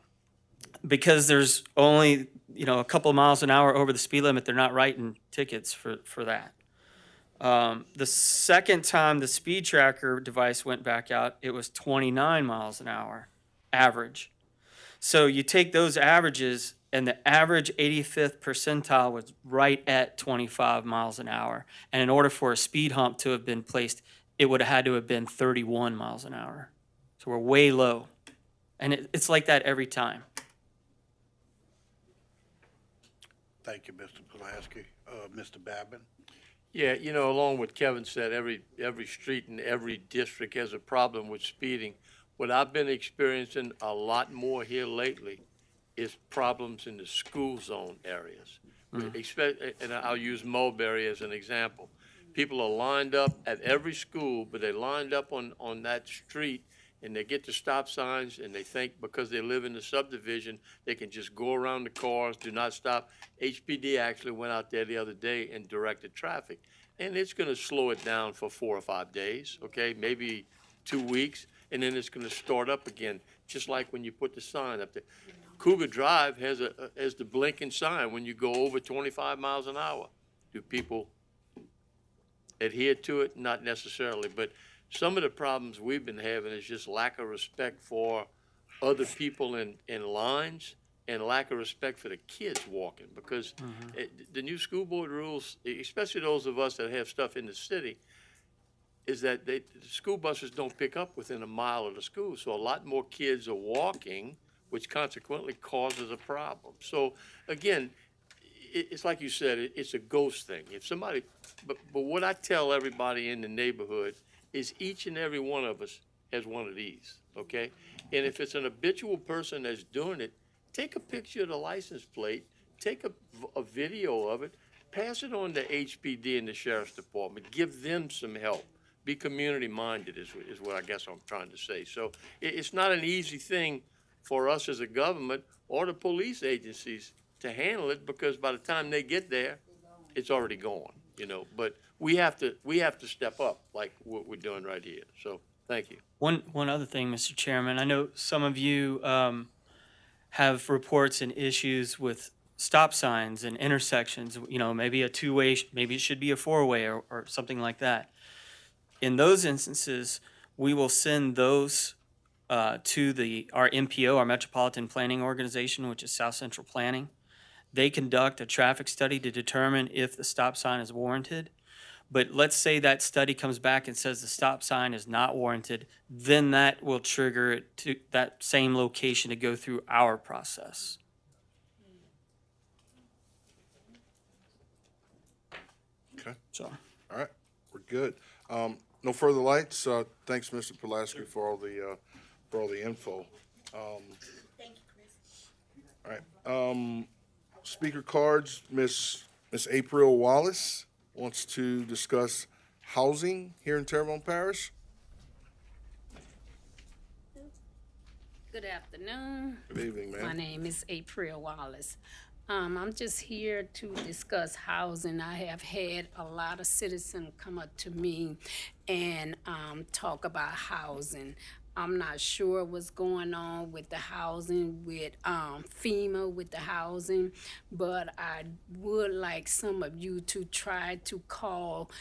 because there's only, a couple of miles an hour over the speed limit. They're not writing tickets for that. The second time the speed tracker device went back out, it was 29 miles an hour average. So you take those averages, and the average 85th percentile was right at 25 miles an hour. And in order for a speed hump to have been placed, it would have had to have been 31 miles an hour. So we're way low. And it's like that every time. Thank you, Mr. Pulaski. Mr. Babin? Yeah, along with Kevin said, every street in every district has a problem with speeding. What I've been experiencing a lot more here lately is problems in the school zone areas. And I'll use Mulberry as an example. People are lined up at every school, but they're lined up on that street, and they get the stop signs, and they think because they live in the subdivision, they can just go around the cars, do not stop. HPD actually went out there the other day and directed traffic, and it's going to slow it down for 4 or 5 days, okay, maybe 2 weeks, and then it's going to start up again, just like when you put the sign up there. Cougar Drive has the blinking sign when you go over 25 miles an hour. Do people adhere to it? Not necessarily, but some of the problems we've been having is just lack of respect for other people in lines and lack of respect for the kids walking, because the new school board rules, especially those of us that have stuff in the city, is that the school buses don't pick up within a mile of the school. So a lot more kids are walking, which consequently causes a problem. So again, it's like you said, it's a ghost thing. If somebody, but what I tell everybody in the neighborhood is each and every one of us has one of these, okay? And if it's an habitual person that's doing it, take a picture of the license plate, take a video of it, pass it on to HPD and the Sheriff's Department, give them some help. Be community-minded is what I guess I'm trying to say. So it's not an easy thing for us as a government or the police agencies to handle it, because by the time they get there, it's already gone, But we have to step up like what we're doing right here. So thank you. One other thing, Mr. Chairman, I know some of you have reports and issues with stop signs and intersections. Maybe a two-way, maybe it should be a four-way or something like that. In those instances, we will send those to our MPO, our Metropolitan Planning Organization, which is South Central Planning. They conduct a traffic study to determine if the stop sign is warranted. But let's say that study comes back and says the stop sign is not warranted, then that will trigger it to that same location to go through our process. Okay, So, all right, we're good. No further lights. Thanks, Mr. Pulaski, for all the info. Thank you, Chris. All right, speaker cards, Miss April Wallace wants to discuss housing here in Terrebonne Parish. Good afternoon. Good evening, ma'am. My name is April Wallace. I'm just here to discuss housing. I have had a lot of citizens come up to me and talk about housing. I'm not sure what's going on with the housing, with FEMA, with the housing, but I would like some of you to try to call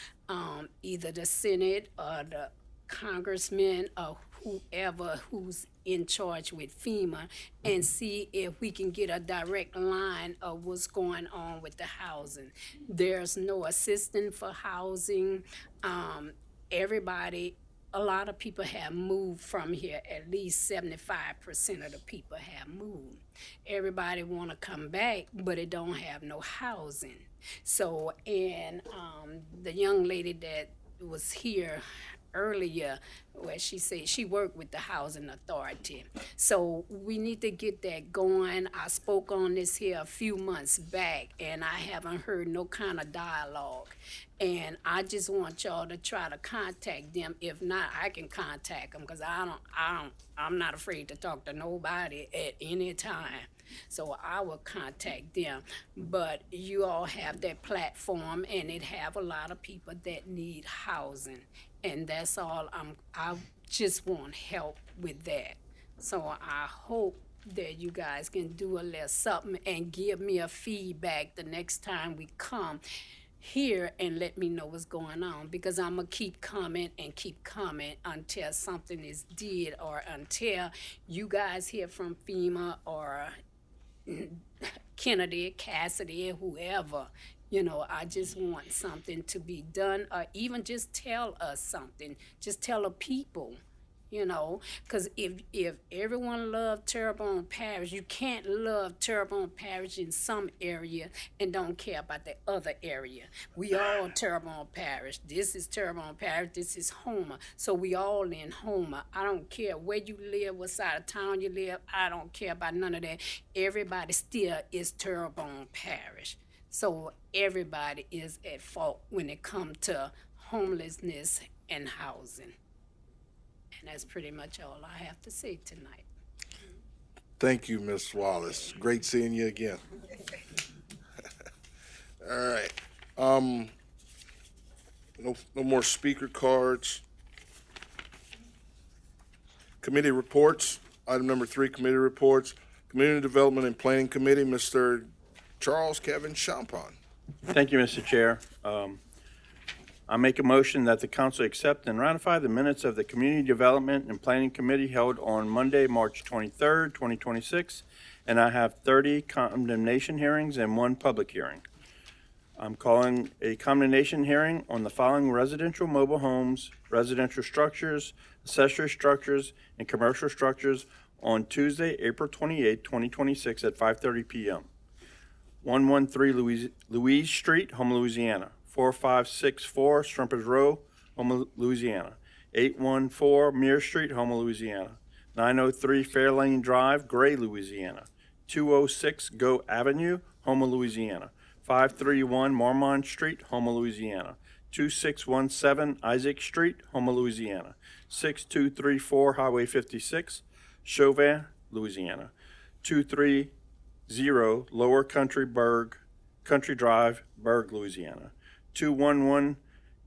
either the Senate or the congressman or whoever who's in charge with FEMA and see if we can get a direct line of what's going on with the housing. There's no assistance for housing. A lot of people have moved from here. At least 75% of the people have moved. Everybody want to come back, but it don't have no housing. So, and the young lady that was here earlier, where she said she worked with the housing authority. So we need to get that going. I spoke on this here a few months back, and I haven't heard no kind of dialogue. And I just want y'all to try to contact them. If not, I can contact them because I'm not afraid to talk to nobody at any time. So I will contact them. But you all have that platform, and it have a lot of people that need housing. And that's all. I just want help with that. So I hope that you guys can do a little something and give me a feedback the next time we come here and let me know what's going on, because I'm gonna keep coming until something is did, or until you guys hear from FEMA or Kennedy, Cassidy, whoever. You know, I just want something to be done, or even just tell us something. Just tell the people, you know, because if everyone loved Terrebonne Parish, you can't love Terrebonne Parish in some area and don't care about the other area. We all Terrebonne Parish. This is Terrebonne Parish. This is Homer. So we all in Homer. I don't care where you live, what side of town you live. I don't care about none of that. Everybody still is Terrebonne Parish. So everybody is at fault when it comes to homelessness and housing. And that's pretty much all I have to say tonight. Thank you, Miss Wallace. Great seeing you again. All right. No more speaker cards. Committee reports. Item number 3, committee reports. Community Development and Planning Committee, Mr. Charles Kevin Champagne. Thank you, Mr. Chair. I make a motion that the council accept and ratify the minutes of the Community Development and Planning Committee held on Monday, March 23rd, 2026, and I have 30 condemnation hearings and 1 public hearing. I'm calling a condemnation hearing on the following residential mobile homes, residential structures, accessory structures, and commercial structures on Tuesday, April 28, 2026 at 5:30 p.m. 113 Louise Street, Houma, Louisiana. 4564 Strumpers Row, Houma, Louisiana. 814 Muir Street, Houma, Louisiana. 903 Fairlane Drive, Gray, Louisiana. 206 Go Avenue, Houma, Louisiana. 531 Marmont Street, Houma, Louisiana. 2617 Isaac Street, Houma, Louisiana. 6234 Highway 56, Chauvin, Louisiana. 230 Lower Country Drive, Berg, Louisiana. 211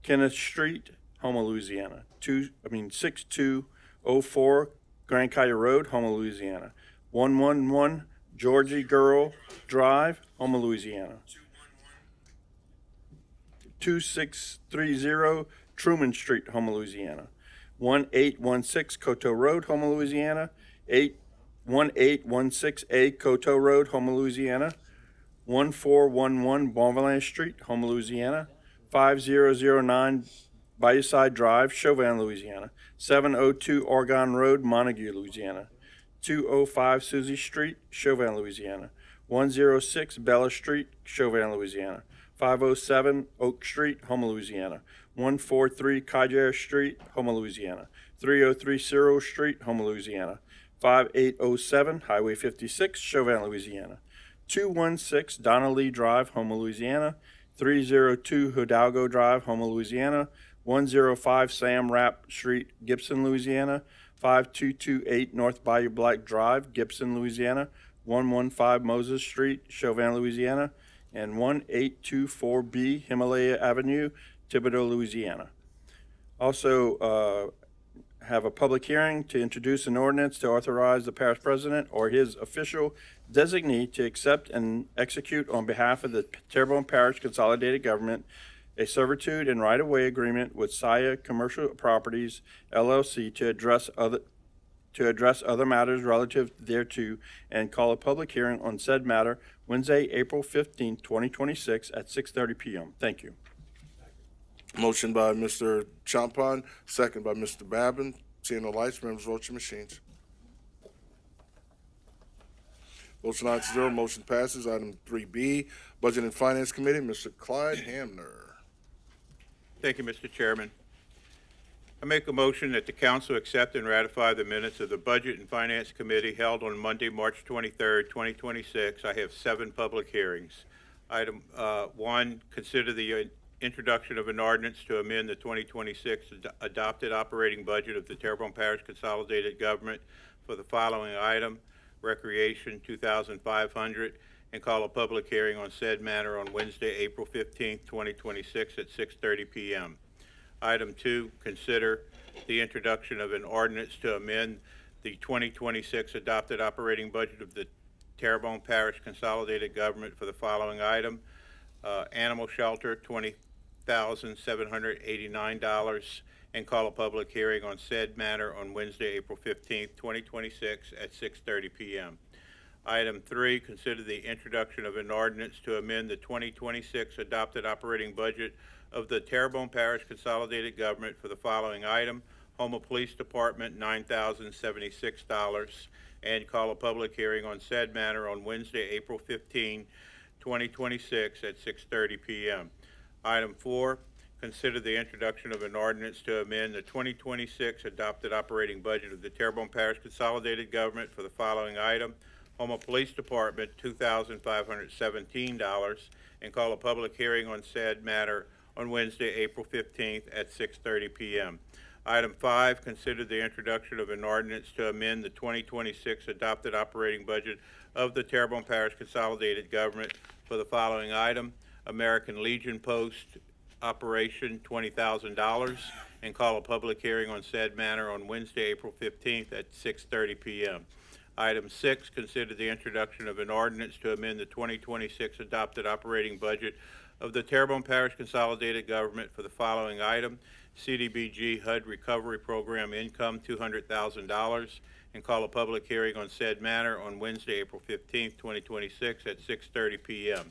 Kenneth Street, Houma, Louisiana. 6204 Grand Caillou Road, Houma, Louisiana. 111 Georgie Girl Drive, Houma, Louisiana. 2630 Truman Street, Houma, Louisiana. 1816 Coteau Road, Houma, Louisiana, 1816A Coteau Road, Houma, Louisiana, 1411 Bonvaline Street, Houma, Louisiana, 5009 Bayourside Drive, Chauvin, Louisiana, 702 Oregon Road, Montague, Louisiana, 205 Suzie Street, Chauvin, Louisiana, 106 Bella Street, Chauvin, Louisiana, 507 Oak Street, Houma, Louisiana, 143 Cadre Street, Houma, Louisiana, 303 Cyril Street, Houma, Louisiana, 5807 Highway 56, Chauvin, Louisiana, 216 Donna Lee Drive, Houma, Louisiana, 302 Hidalgo Drive, Houma, Louisiana, 105 Sam Rapp Street, Gibson, Louisiana, 5228 North Bayou Black Drive, Gibson, Louisiana, 115 Moses Street, Chauvin, Louisiana, and 1824B Himalaya Avenue, Thibodaux, Louisiana. Also, have a public hearing to introduce an ordinance to authorize the parish president or his official designee to accept and execute on behalf of the Terrebonne Parish Consolidated Government a servitude and right-of-way agreement with Saya Commercial Properties LLC to address other matters relative thereto, and call a public hearing on said matter Wednesday, April 15, 2026 at 6:30 p.m. Thank you. Motion by Mr. Champon, second by Mr. Babin. Seeing no lights, members vote your machines. Votes 9-0, motion passes. Item 3B, Budget and Finance Committee, Mr. Clyde Hamner. Thank you, Mr. Chairman. I make a motion that the council accept and ratify the minutes of the Budget and Finance Committee held on Monday, March 23rd, 2026. I have 7 public hearings. Item 1, consider the introduction of an ordinance to amend the 2026 adopted operating budget of the Terrebonne Parish Consolidated Government for the following item: Recreation, $2,500, and call a public hearing on said matter on Wednesday, April 15th, 2026 at 6:30 p.m. Item 2, consider the introduction of an ordinance to amend the 2026 adopted operating budget of the Terrebonne Parish Consolidated Government for the following item: Animal Shelter, $20,789, and call a public hearing on said matter on Wednesday, April 15th, 2026 at 6:30 p.m. Item 3, consider the introduction of an ordinance to amend the 2026 adopted operating budget of the Terrebonne Parish Consolidated Government for the following item: Houma Police Department, $9,076, and call a public hearing on said matter on Wednesday, April 15, 2026 at 6:30 p.m. Item 4, consider the introduction of an ordinance to amend the 2026 adopted operating budget of the Terrebonne Parish Consolidated Government for the following item: Houma Police Department, $2,517, and call a public hearing on said matter on Wednesday, April 15th at 6:30 p.m. Item 5, consider the introduction of an ordinance to amend the 2026 adopted operating budget of the Terrebonne Parish Consolidated Government for the following item: American Legion Post Operation, $20,000, and call a public hearing on said matter on Wednesday, April 15th at 6:30 p.m. Item 6, consider the introduction of an ordinance to amend the 2026 adopted operating budget of the Terrebonne Parish Consolidated Government for the following item: CDBG HUD Recovery Program income, $200,000, and call a public hearing on said matter on Wednesday, April 15th, 2026 at 6:30 p.m.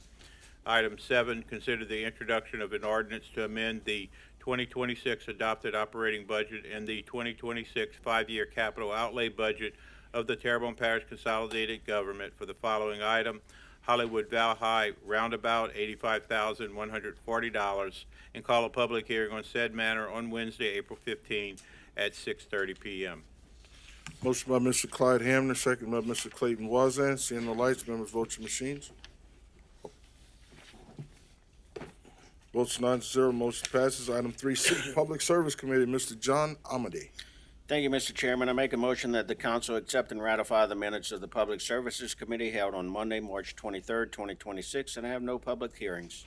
Item 7, consider the introduction of an ordinance to amend the 2026 adopted operating budget and the 2026 5-year capital outlay budget of the Terrebonne Parish Consolidated Government for the following item: Hollywood Valhalla Roundabout, $85,140, and call a public hearing on said matter on Wednesday, April 15 at 6:30 p.m. Motion by Mr. Clyde Hamner, second by Mr. Clayton Wazan. Seeing no lights, members vote your machines. Votes 9-0, motion passes. Item 3C, Public Service Committee, Mr. John Amady. Thank you, Mr. Chairman. I make a motion that the council accept and ratify the minutes of the Public Services Committee held on Monday, March 23rd, 2026, and have no public hearings.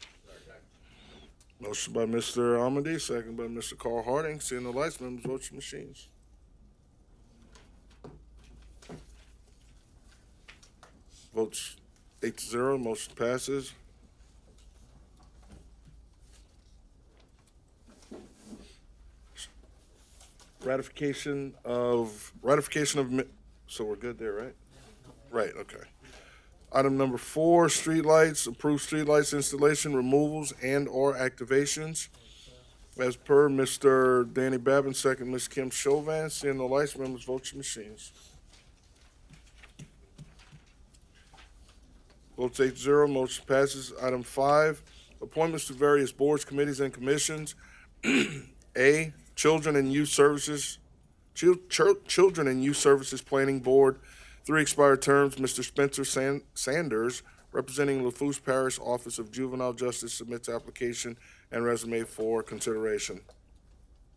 Motion by Mr. Amady, second by Mr. Carl Harding. Seeing no lights, members vote your machines. Votes 8-0, motion passes. ratification of, so we're good there, right? Right, okay. Item number 4, streetlights, approve streetlights installation, removals, and/or activations. As per Mr. Danny Babin, second Ms. Kim Chauvin. Seeing no lights, members, vote your machines. Votes 8-0, motion passes. Item 5, appointments to various boards, committees, and commissions. A, Children and Youth Services, Children and Youth Services Planning Board, 3 expired terms. Mr. Spencer Sanders, representing Lafourche Parish Office of Juvenile Justice, submits application and resume for consideration.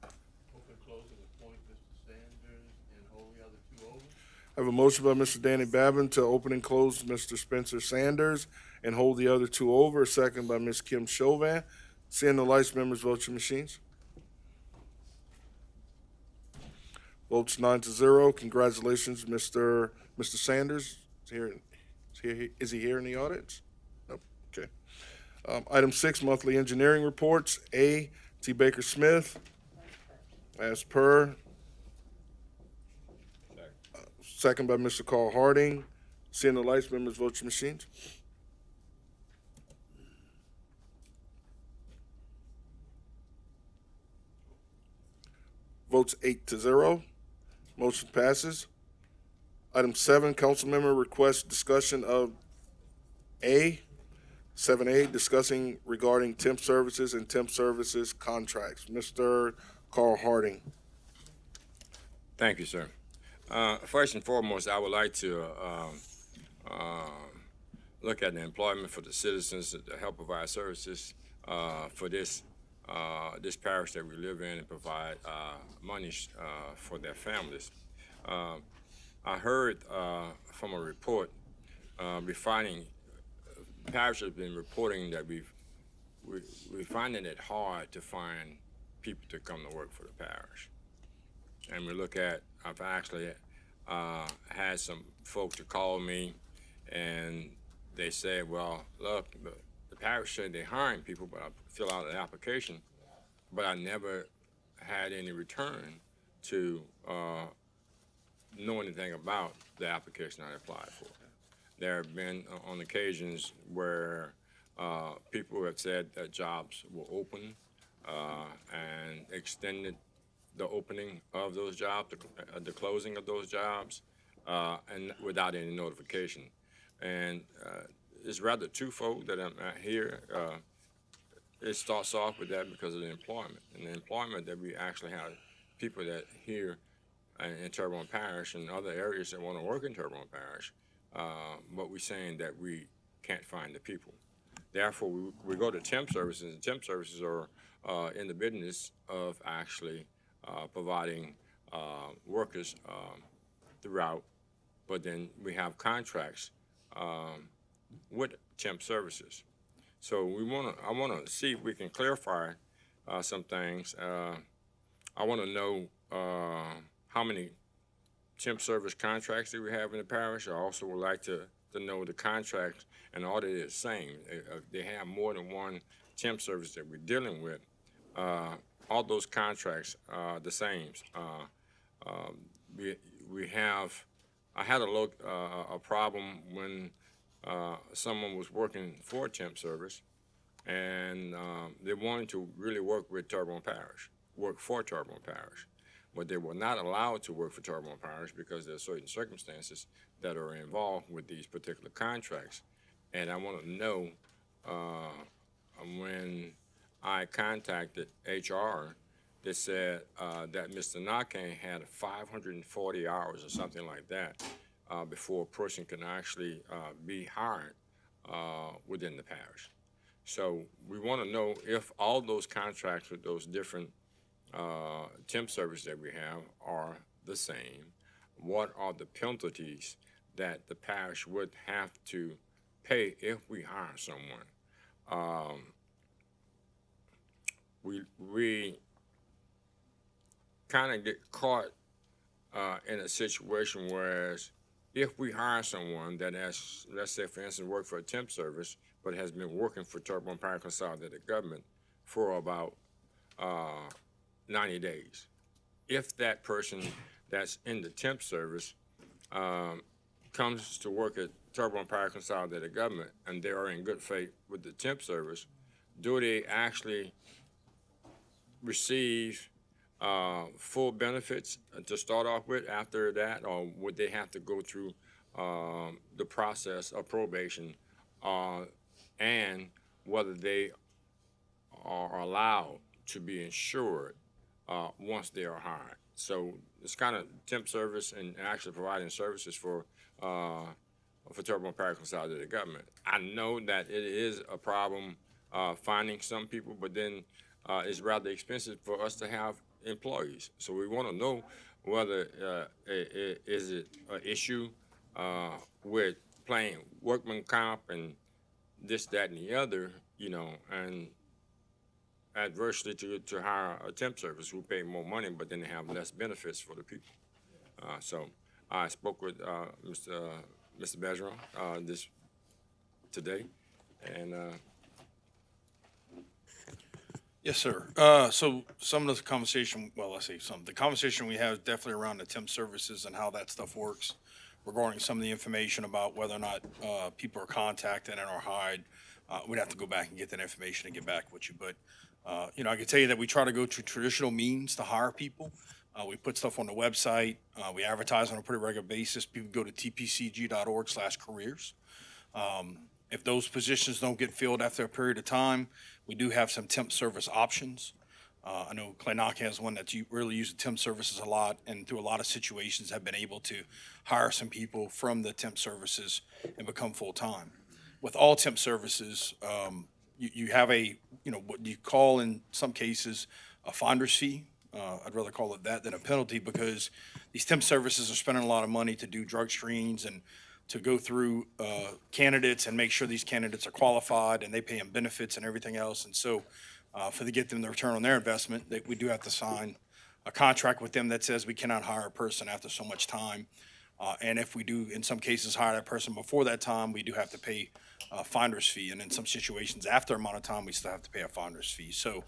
Open, close, and appoint Mr. Sanders and hold the other 2 over. I have a motion by Mr. Danny Babin to open and close Mr. Spencer Sanders and hold the other 2 over. A second by Ms. Kim Chauvin. Seeing the lights, members, vote your machines. Votes 9-0. Congratulations, Mr. Sanders. Is he here in the audience? Nope. Okay. Item 6, monthly engineering reports. A, T. Baker Smith, as per. Second by Mr. Carl Harding. Seeing the lights, members, vote your machines. Votes 8-0. Motion passes. Item 7, council member requests discussion of A, 7A, discussing regarding temp services and temp services contracts. Mr. Carl Harding. Thank you, sir. First and foremost, I would like to look at the employment for the citizens to help provide services for this parish that we live in and provide money for their families. I heard from a report, parish has been reporting that we're finding it hard to find people to come to work for the parish. And I've actually had some folks to call me, and they said, well, look, the parish said they're hiring people, but I fill out an application, but I never had any return to know anything about the application I applied for. There have been on occasions where people have said that jobs were open and extended the opening of those jobs, the closing of those jobs, and without any notification. And it's rather twofold that I'm here. It starts off with that because of the employment. And the employment that we actually have people that here in Terrebonne Parish and other areas that want to work in Terrebonne Parish, but we're saying that we can't find the people. Therefore, we go to temp services, and temp services are in the business of actually providing workers throughout, but then we have contracts with temp services. So I want to see if we can clarify some things. I want to know how many temp service contracts do we have in the parish. I also would like to know the contracts and are they the same. If they have more than one temp service that we're dealing with, all those contracts are the same. I had a problem when someone was working for a temp service, and they wanted to really work for Terrebonne Parish, but they were not allowed to work for Terrebonne Parish because there are certain circumstances that are involved with these particular contracts. And I want to know when I contacted HR, they said that Mr. Nakane had 540 hours or something like that before a person can actually be hired within the parish. So we want to know if all those contracts with those different temp services that we have are the same. What are the penalties that the parish would have to pay if we hire someone? We kind of get caught in a situation whereas if we hire someone that has, let's say for instance, worked for a temp service, but has been working for Terrebonne Parish Consolidated Government for about 90 days, if that person that's in the temp service comes to work at Terrebonne Parish Consolidated Government and they are in good faith with the temp service, do they actually receive full benefits to start off with after that, or would they have to go through the process of probation, and whether they are allowed to be insured once they are hired? So it's kind of temp service and actually providing services for Terrebonne Parish Consolidated Government. I know that it is a problem finding some people, but then it's rather expensive for us to have employees. So we want to know whether is it an issue with playing workman comp and this, that, and the other, you know, and adversely to hire a temp service who pay more money, but then they have less benefits for the people. So I spoke with Mr. Bergeron this today, and Yes, sir. So some of the conversation, well, let's say some, the conversation we have is definitely around the temp services and how that stuff works, regarding some of the information about whether or not people are contacted and are hired. We'd have to go back and get that information and get back with you. But, you know, I can tell you that we try to go to traditional means to hire people. We put stuff on the website. We advertise on a pretty regular basis. People go to tpcg.org/careers. If those positions don't get filled after a period of time, we do have some temp service options. I know Clay Knock has one that you really use the temp services a lot, and through a lot of situations have been able to hire some people from the temp services and become full-time. With all temp services, you have a, you know, what you call in some cases a finder's fee. I'd rather call it that than a penalty, because these temp services are spending a lot of money to do drug screens and to go through candidates and make sure these candidates are qualified, and they pay them benefits and everything else. And so for to get them the return on their investment, we do have to sign a contract with them that says we cannot hire a person after so much time. And if we do, in some cases, hire that person before that time, we do have to pay a finder's fee. And in some situations, after a amount of time, we still have to pay a finder's fee. So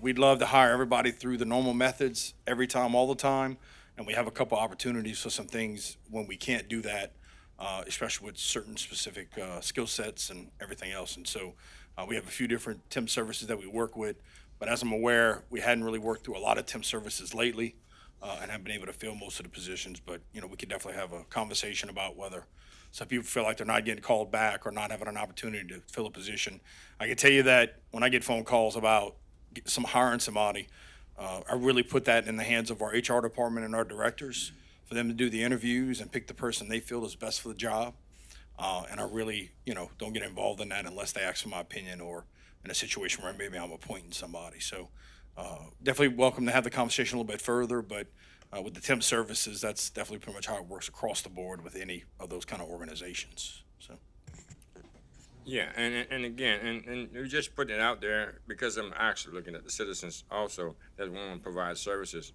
we'd love to hire everybody through the normal methods every time, all the time. And we have a couple opportunities for some things when we can't do that, especially with certain specific skill sets and everything else. And so we have a few different temp services that we work with. But as I'm aware, we hadn't really worked through a lot of temp services lately and have been able to fill most of the positions. But, you know, we could definitely have a conversation about whether some people feel like they're not getting called back or not having an opportunity to fill a position. I can tell you that when I get phone calls about hiring somebody, I really put that in the hands of our HR department and our directors for them to do the interviews and pick the person they feel is best for the job. And I really, you know, don't get involved in that unless they ask for my opinion or in a situation where maybe I'm appointing somebody. So definitely welcome to have the conversation a little bit further, but with the temp services, that's definitely pretty much how it works across the board with any of those kind of organizations. So. Yeah, and again, and we just putting it out there because I'm actually looking at the citizens also that want to provide services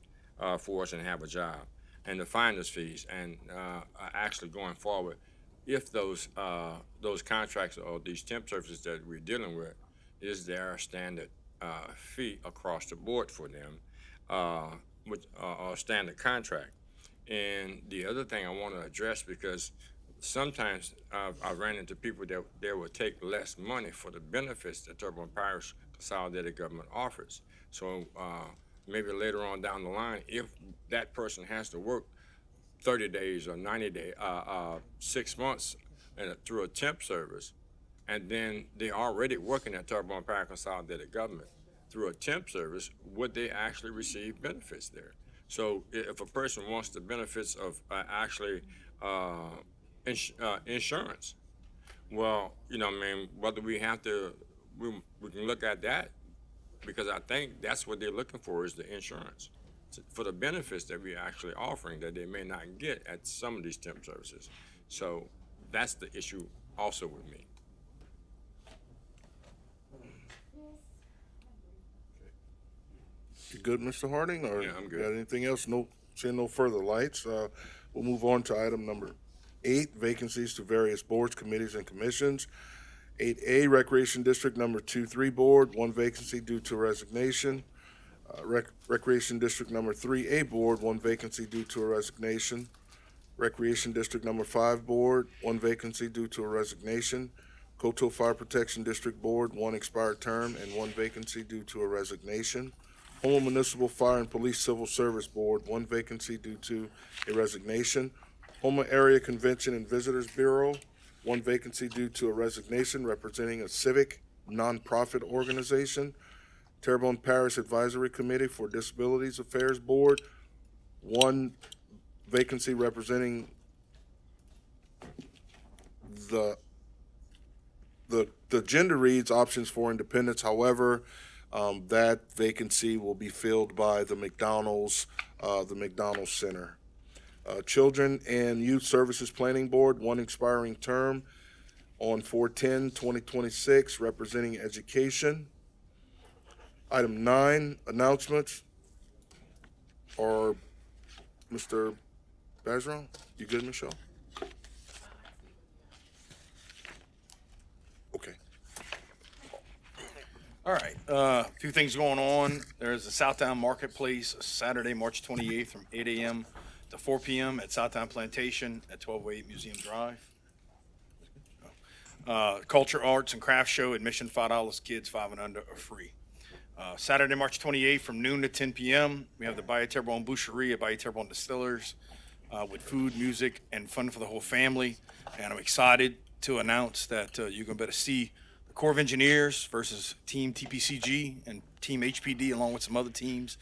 for us and have a job, and the finder's fees, and actually going forward, if those contracts or these temp services that we're dealing with, is there a standard fee across the board for them, with a standard contract? And the other thing I want to address, because sometimes I ran into people that they will take less money for the benefits that Terrebonne Parish Consolidated Government offers. So maybe later on down the line, if that person has to work 30 days or 90 days, 6 months through a temp service, and then they're already working at Terrebonne Parish Consolidated Government through a temp service, would they actually receive benefits there? So if a person wants the benefits of actually insurance, well, you know, I mean, whether we have to, we can look at that, because I think that's what they're looking for, is the insurance for the benefits that we're actually offering that they may not get at some of these temp services. So that's the issue also with me. You good, Mr. Harding, or Yeah, I'm good. got anything else? No, seeing no further lights. We'll move on to item number 8, vacancies to various boards, committees, and commissions. 8A, Recreation District Number 2-3 Board, 1 vacancy due to resignation. Recreation District Number 3A Board, 1 vacancy due to a resignation. Recreation District Number 5 Board, 1 vacancy due to a resignation. Coteau Fire Protection District Board, 1 expired term and 1 vacancy due to a resignation. Houma Municipal Fire and Police Civil Service Board, 1 vacancy due to a resignation. Houma Area Convention and Visitors Bureau, 1 vacancy due to a resignation representing a civic nonprofit organization. Terrebonne Parish Advisory Committee for Disabilities Affairs Board, 1 vacancy representing the gender reads options for independence. However, that vacancy will be filled by the McDonald's Center. Children and Youth Services Planning Board, 1 expiring term on 4/10/2026, representing education. Item 9, announcements. Or Mr. Bergeron, you good, Michelle? Okay. All right, a few things going on. There's a Southtown Marketplace, Saturday, March 28th, from 8 a.m. to 4 p.m. at Southtown Plantation at 1208 Museum Drive. Culture, Arts, and Crafts Show, admission $5, kids 5 and under are free. Saturday, March 28th, from noon to 10 p.m., we have the Bayou Terrebonne Boucherie at Bayou Terrebonne Distillers with food, music, and fun for the whole family. And I'm excited to announce that you're going to better see the Corps of Engineers versus Team TPCG and Team HPD, along with some other teams,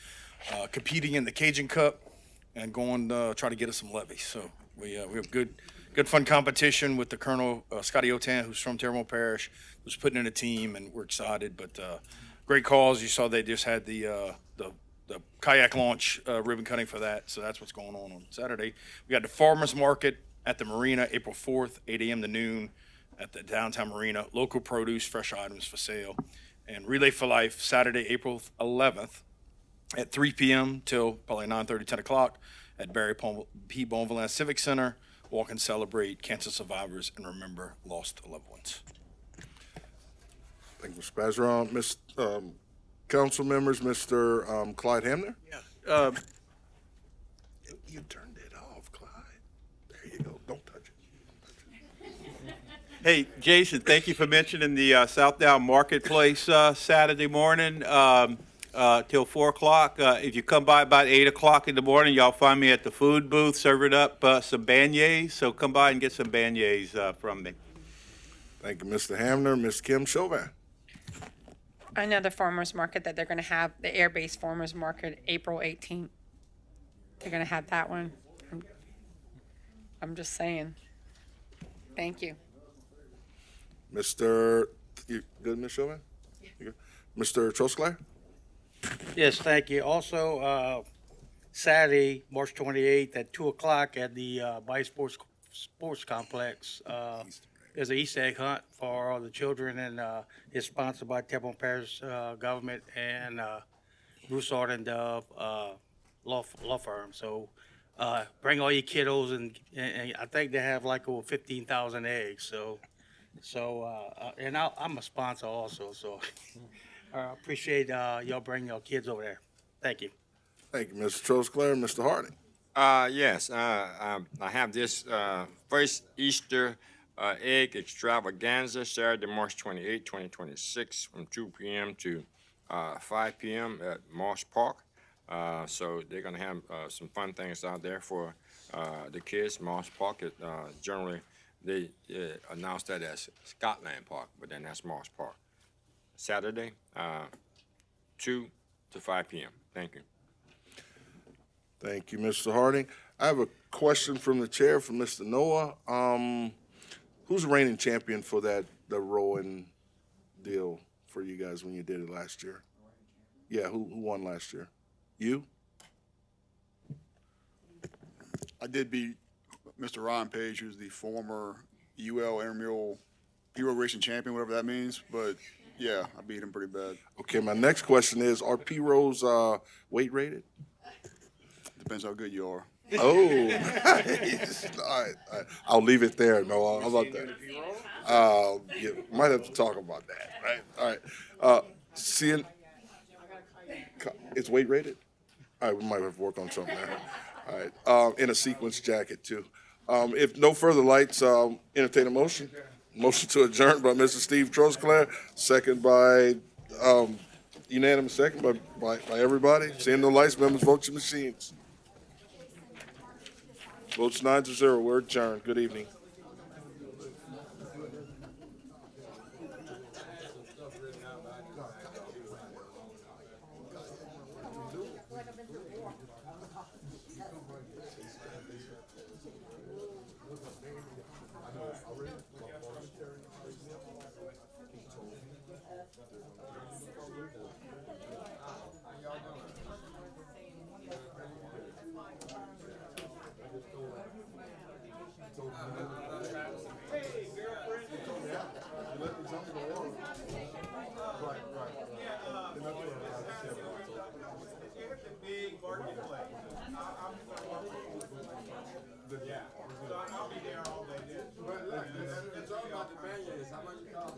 competing in the Cajun Cup and going to try to get us some levies. So we have good fun competition with the Colonel Scotty Otan, who's from Terrebonne Parish, who's putting in a team, and we're excited. But great cause. You saw they just had the kayak launch ribbon cutting for that. So that's what's going on Saturday. We got the Farmers Market at the Marina, April 4th, 8 a.m. to noon at the downtown Marina. Local produce, fresh items for sale. And Relay for Life, Saturday, April 11th at 3 p.m. till probably 9:30, 10 o'clock at Barry P. Bonvillain Civic Center. Walk and celebrate cancer survivors and remember lost loved ones. Thank you, Mr. Bergeron. Council members, Mr. Clyde Hamner? Yeah. You turned it off, Clyde. There you go. Don't touch it. Hey, Jason, thank you for mentioning the Southdown Marketplace Saturday morning till 4 o'clock. If you come by about 8 o'clock in the morning, y'all find me at the food booth serving up some beignets. So come by and get some beignets from me. Thank you, Mr. Hamner. Ms. Kim Chauvin? Another farmer's market that they're going to have, the air-based farmer's market, April 18th. They're going to have that one. I'm just saying. Thank you. Mr. You good, Ms. Chauvin? You good? Mr. Trosclair? Yes, thank you. Also, Saturday, March 28th at 2 o'clock at the Bayou Sports Complex, there's an Easter egg hunt for all the children, and it's sponsored by Terrebonne Parish government and Broussard and Dove law firm. So bring all your kiddos, and I think they have like over 15,000 eggs. And I'm a sponsor also, so I appreciate y'all bringing your kids over there. Thank you. Thank you, Mr. Trosclair. Mr. Harding? Yes, I have this first Easter egg extravaganza, Saturday, March 28, 2026, from 2 p.m. to 5 p.m. at Moss Park. So they're going to have some fun things out there for the kids. Moss Park, generally, they announce that as Scotland Park, but then that's Moss Park. Saturday, 2 to 5 p.m. Thank you. Thank you, Mr. Harding. I have a question from the chair, from Mr. Noah. Who's the reigning champion for the rowing deal for you guys when you did it last year? Yeah, who won last year? You? I did beat Mr. Ron Page, who's the former UL Intramural Hero Racing champion, whatever that means. But yeah, I beat him pretty bad. Okay, my next question is, are P-Rows weight rated? Depends how good you are. Oh, nice. All right. I'll leave it there, Noah. How about that? Yeah, might have to talk about that, right? All right. Seeing It's weight rated? All right, we might have to work on something there. All right, in a sequence jacket too. If no further lights, entertain a motion. Motion to adjourn by Mr. Steve Trosclair, second by, unanimous second by everybody. Seeing no lights, members vote your machines. Votes 9-0, we're adjourned. Good evening. It's all about the manuals. How much it costs?